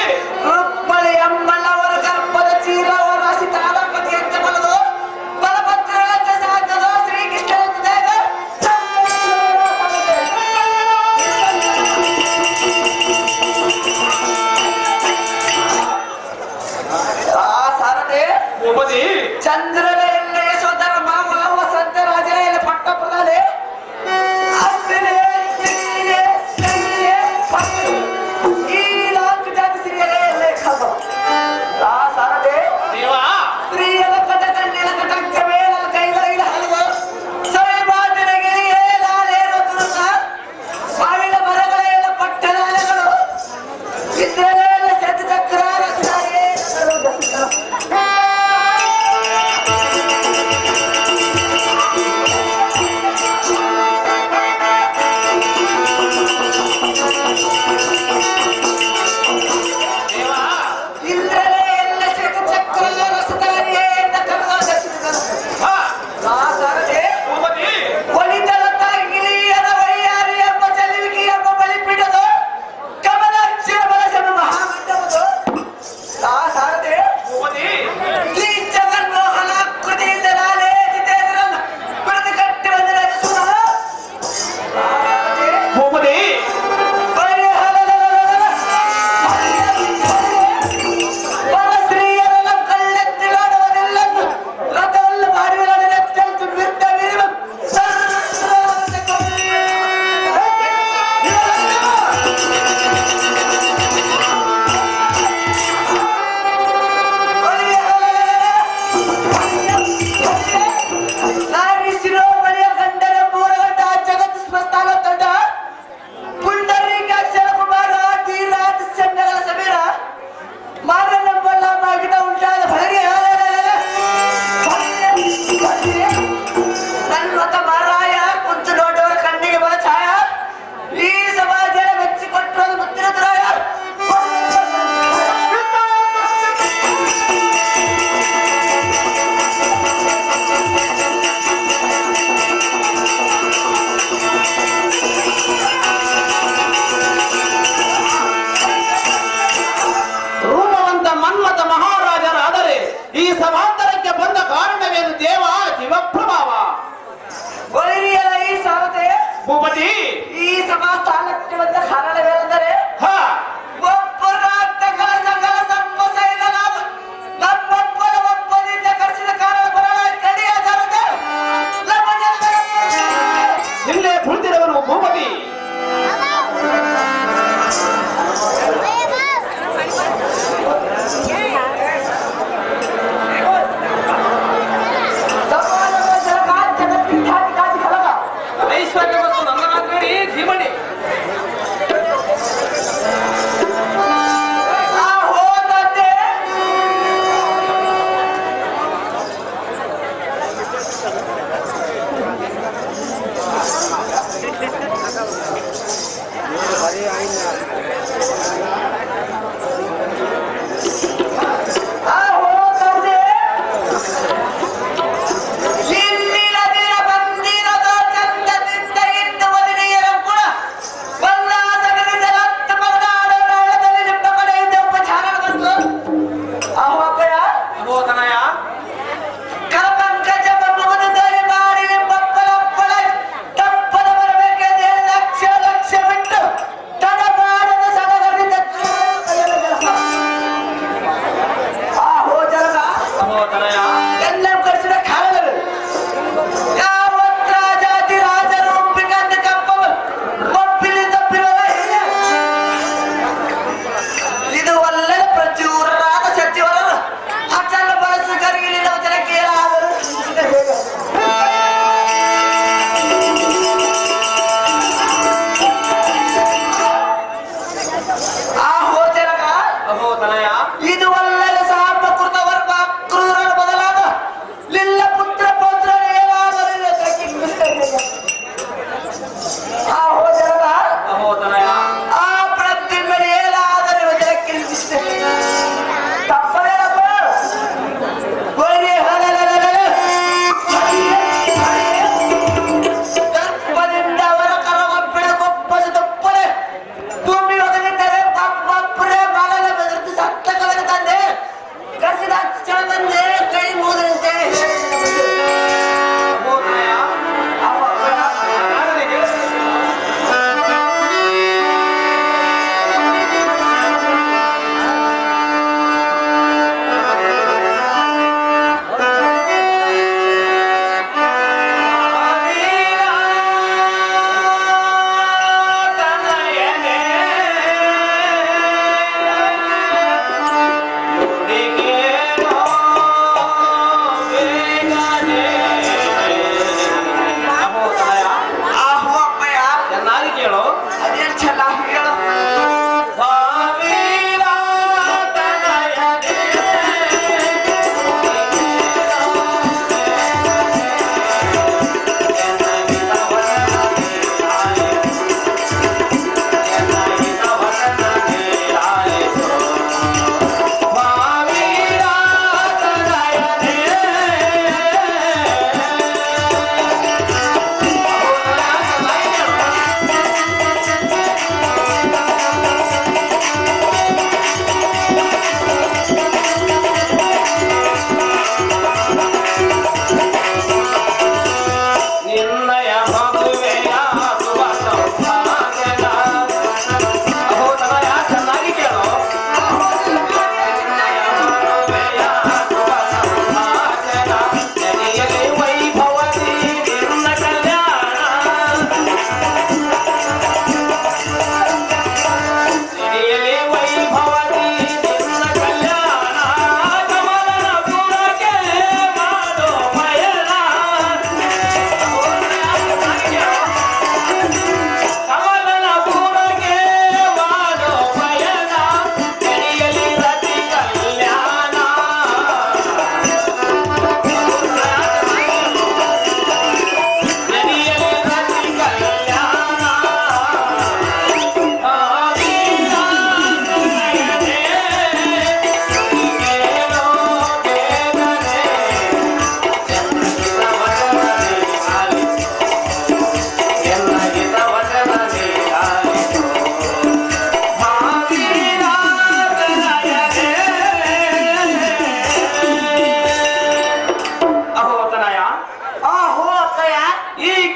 ರುಕ್ಮಳಿ ಅಮ್ಮನವರ ಗರ್ಭದ ಚೀಲವರ ಸೀತಾಲಪತಿ ಅಂತ ಬಲದು ಬಲಭದ್ರ ಸಾಧದ ಶ್ರೀಕೃಷ್ಣ ಸಾರಥಿ ಉಮಟಿ ಚಂದ್ರನ ಎಣ್ಣೆಯ ಸೋದರ ಮಾವ ವಸಂತ ರಾಜನ ಪಟ್ಟ ಪ್ರಧಾನಿ ಈ ನಾಲ್ಕು ಜಾತಿ ಸಿರಿಯಲೇ ಸಾರಥಿ ದೇವ ಸ್ತ್ರೀಯರ ಕಟ ಕಣ್ಣಿನ ಕಟಂಕ ಮೇಲನ ಕೈಗಳಿನ ಹಲವು ಸರಿ ಮಾತಿನ ಗಿರಿಯೇ ನಾನೇನು ತುರುಕ ಮಾವಿನ ಮರಗಳ ಪಟ್ಟಣಗಳು ಇದ್ರಲ್ಲೆಲ್ಲ ಚಂದ ಚಕ್ರ ರಸ್ತಾಯೇ ದೇವ ಇಂದ್ರನೇ ಎಲ್ಲ ಚಕ್ರ ರಸದಾರಿಯೇ ಎಂದ ಕರ್ನಾಟಕ ಹಾ ಸಾರಥಿ ಉಮಟಿ ಒಲಿತಲತ್ತ ಗಿಳಿಯರ ವೈಯಾರಿ ಎಂಬ ಚಲಿವಿಕೆ ಎಂಬ ಬಲಿಪೀಠದ ಕಮಲಾಕ್ಷರ ಬಲಸಮ ಮಹಾಮಂಡಪದ ಸಾರಥಿ ಉಮಟಿ ಈ ಜಗನ್ಮೋಹನ ಕೃತಿಯಿಂದ ನಾನೇ ಜಿತೇಂದ್ರನ್ ಕುಳಿತು ಕಟ್ಟಿ ಬಂದ ರಚಿಸುವ ಉಮಟಿ ಸ್ತ್ರೀಯರೆಲ್ಲ ಕಳ್ಳೆತ್ತಿಲಾಡುವುದಿಲ್ಲ ರಥವಲ್ಲ ಮಾಡಿದರೆ ಅತ್ಯಂತ ವಿರುದ್ಧ ವಿರಿವ ನಾರಿ ಶಿರೋಮಣಿಯ ಗಂಡನ ಮೂರು ಗಂಟ ಜಗತ್ ಸ್ಮಸ್ಥಾನ ತಂಡ ಪುಂಡರೀಕ ಕುಮಾರ ಧೀರಾಜ ಚಂಡಗಳ ಸಮೀರ ಮಾರನಂಬಲ್ಲ ಮಗಿನ ಉಂಟಾದ ಭರಿ ನನ್ವತ ಮಾರಾಯ ಕುಂತು ನೋಡುವರ ಕಣ್ಣಿಗೆ ಬರ ಛಾಯ ಈ ಸಮಾಜ ಮೆಚ್ಚಿಕೊಟ್ಟರು ಮುತ್ತಿನ ದುರಾಯ ರೂಪವಂತ ಮನ್ಮಥ ಮಹಾರಾಜರಾದರೆ ಈ ಸಮಾಂತರಕ್ಕೆ ಬಂದ ಕಾರಣವೇನು ದೇವ ಶಿವಪ್ರಭಾವ. ಒಲಿರಿಯಲ ಈ ಸಾರಥಿ ಭೂಪತಿ ಈ ಸಭಾ ಸ್ಥಾನಕ್ಕೆ ಬಂದ ಕಾರಣವೇನೆಂದರೆ ಹಾ ಒಬ್ಬರಾಟಗಳ ಸಕಲ ಸಂಪಸೈಲಾದ ನಮ್ಮೊಬ್ಬರ ಒಬ್ಬರಿಂದ ಕರೆಸಿದ ಕಾರಣ ಬರಲ ಕಡಿಯ ಜರದೆ ನಮ್ಮ ಜನರ ಇಲ್ಲೇ ಕುಳಿತಿರುವನು ಭೂಪತಿ. ಸಮಾಜದ ಜಗತ್ತಿನ ಕಾಜಿ ಕಲಗ ಐಶ್ವರ್ಯ ಮತ್ತು ನಂದನಾಥ್ರೇಡಿ ಧೀಮಣಿ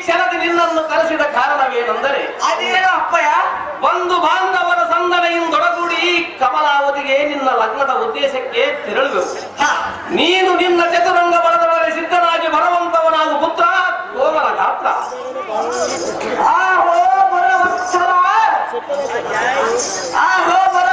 ಕ್ಷಣದ ನಿನ್ನನ್ನು ಕರೆಸಿದ ಕಾರಣವೇನೆಂದರೆ ಅದೇನೋ ಅಪ್ಪಯ್ಯ ಬಂಧು ಬಾಂಧವರ ಸಂದನೆಯಿಂದೊಡಗೂಡಿ ಕಮಲಾವತಿಗೆ ನಿನ್ನ ಲಗ್ನದ ಉದ್ದೇಶಕ್ಕೆ ತೆರಳಬೇಕು. ನೀನು ನಿನ್ನ ಚತುರಂಗ ಬಲದೊಳಗೆ ಸಿದ್ಧನಾಗಿ ಬರುವಂತವನಾಗು ಪುತ್ರ ಕೋಮಲ ಗಾತ್ರ. ಆಹೋ ಬರ ವತ್ಸಲ ಆಹೋ ಬರ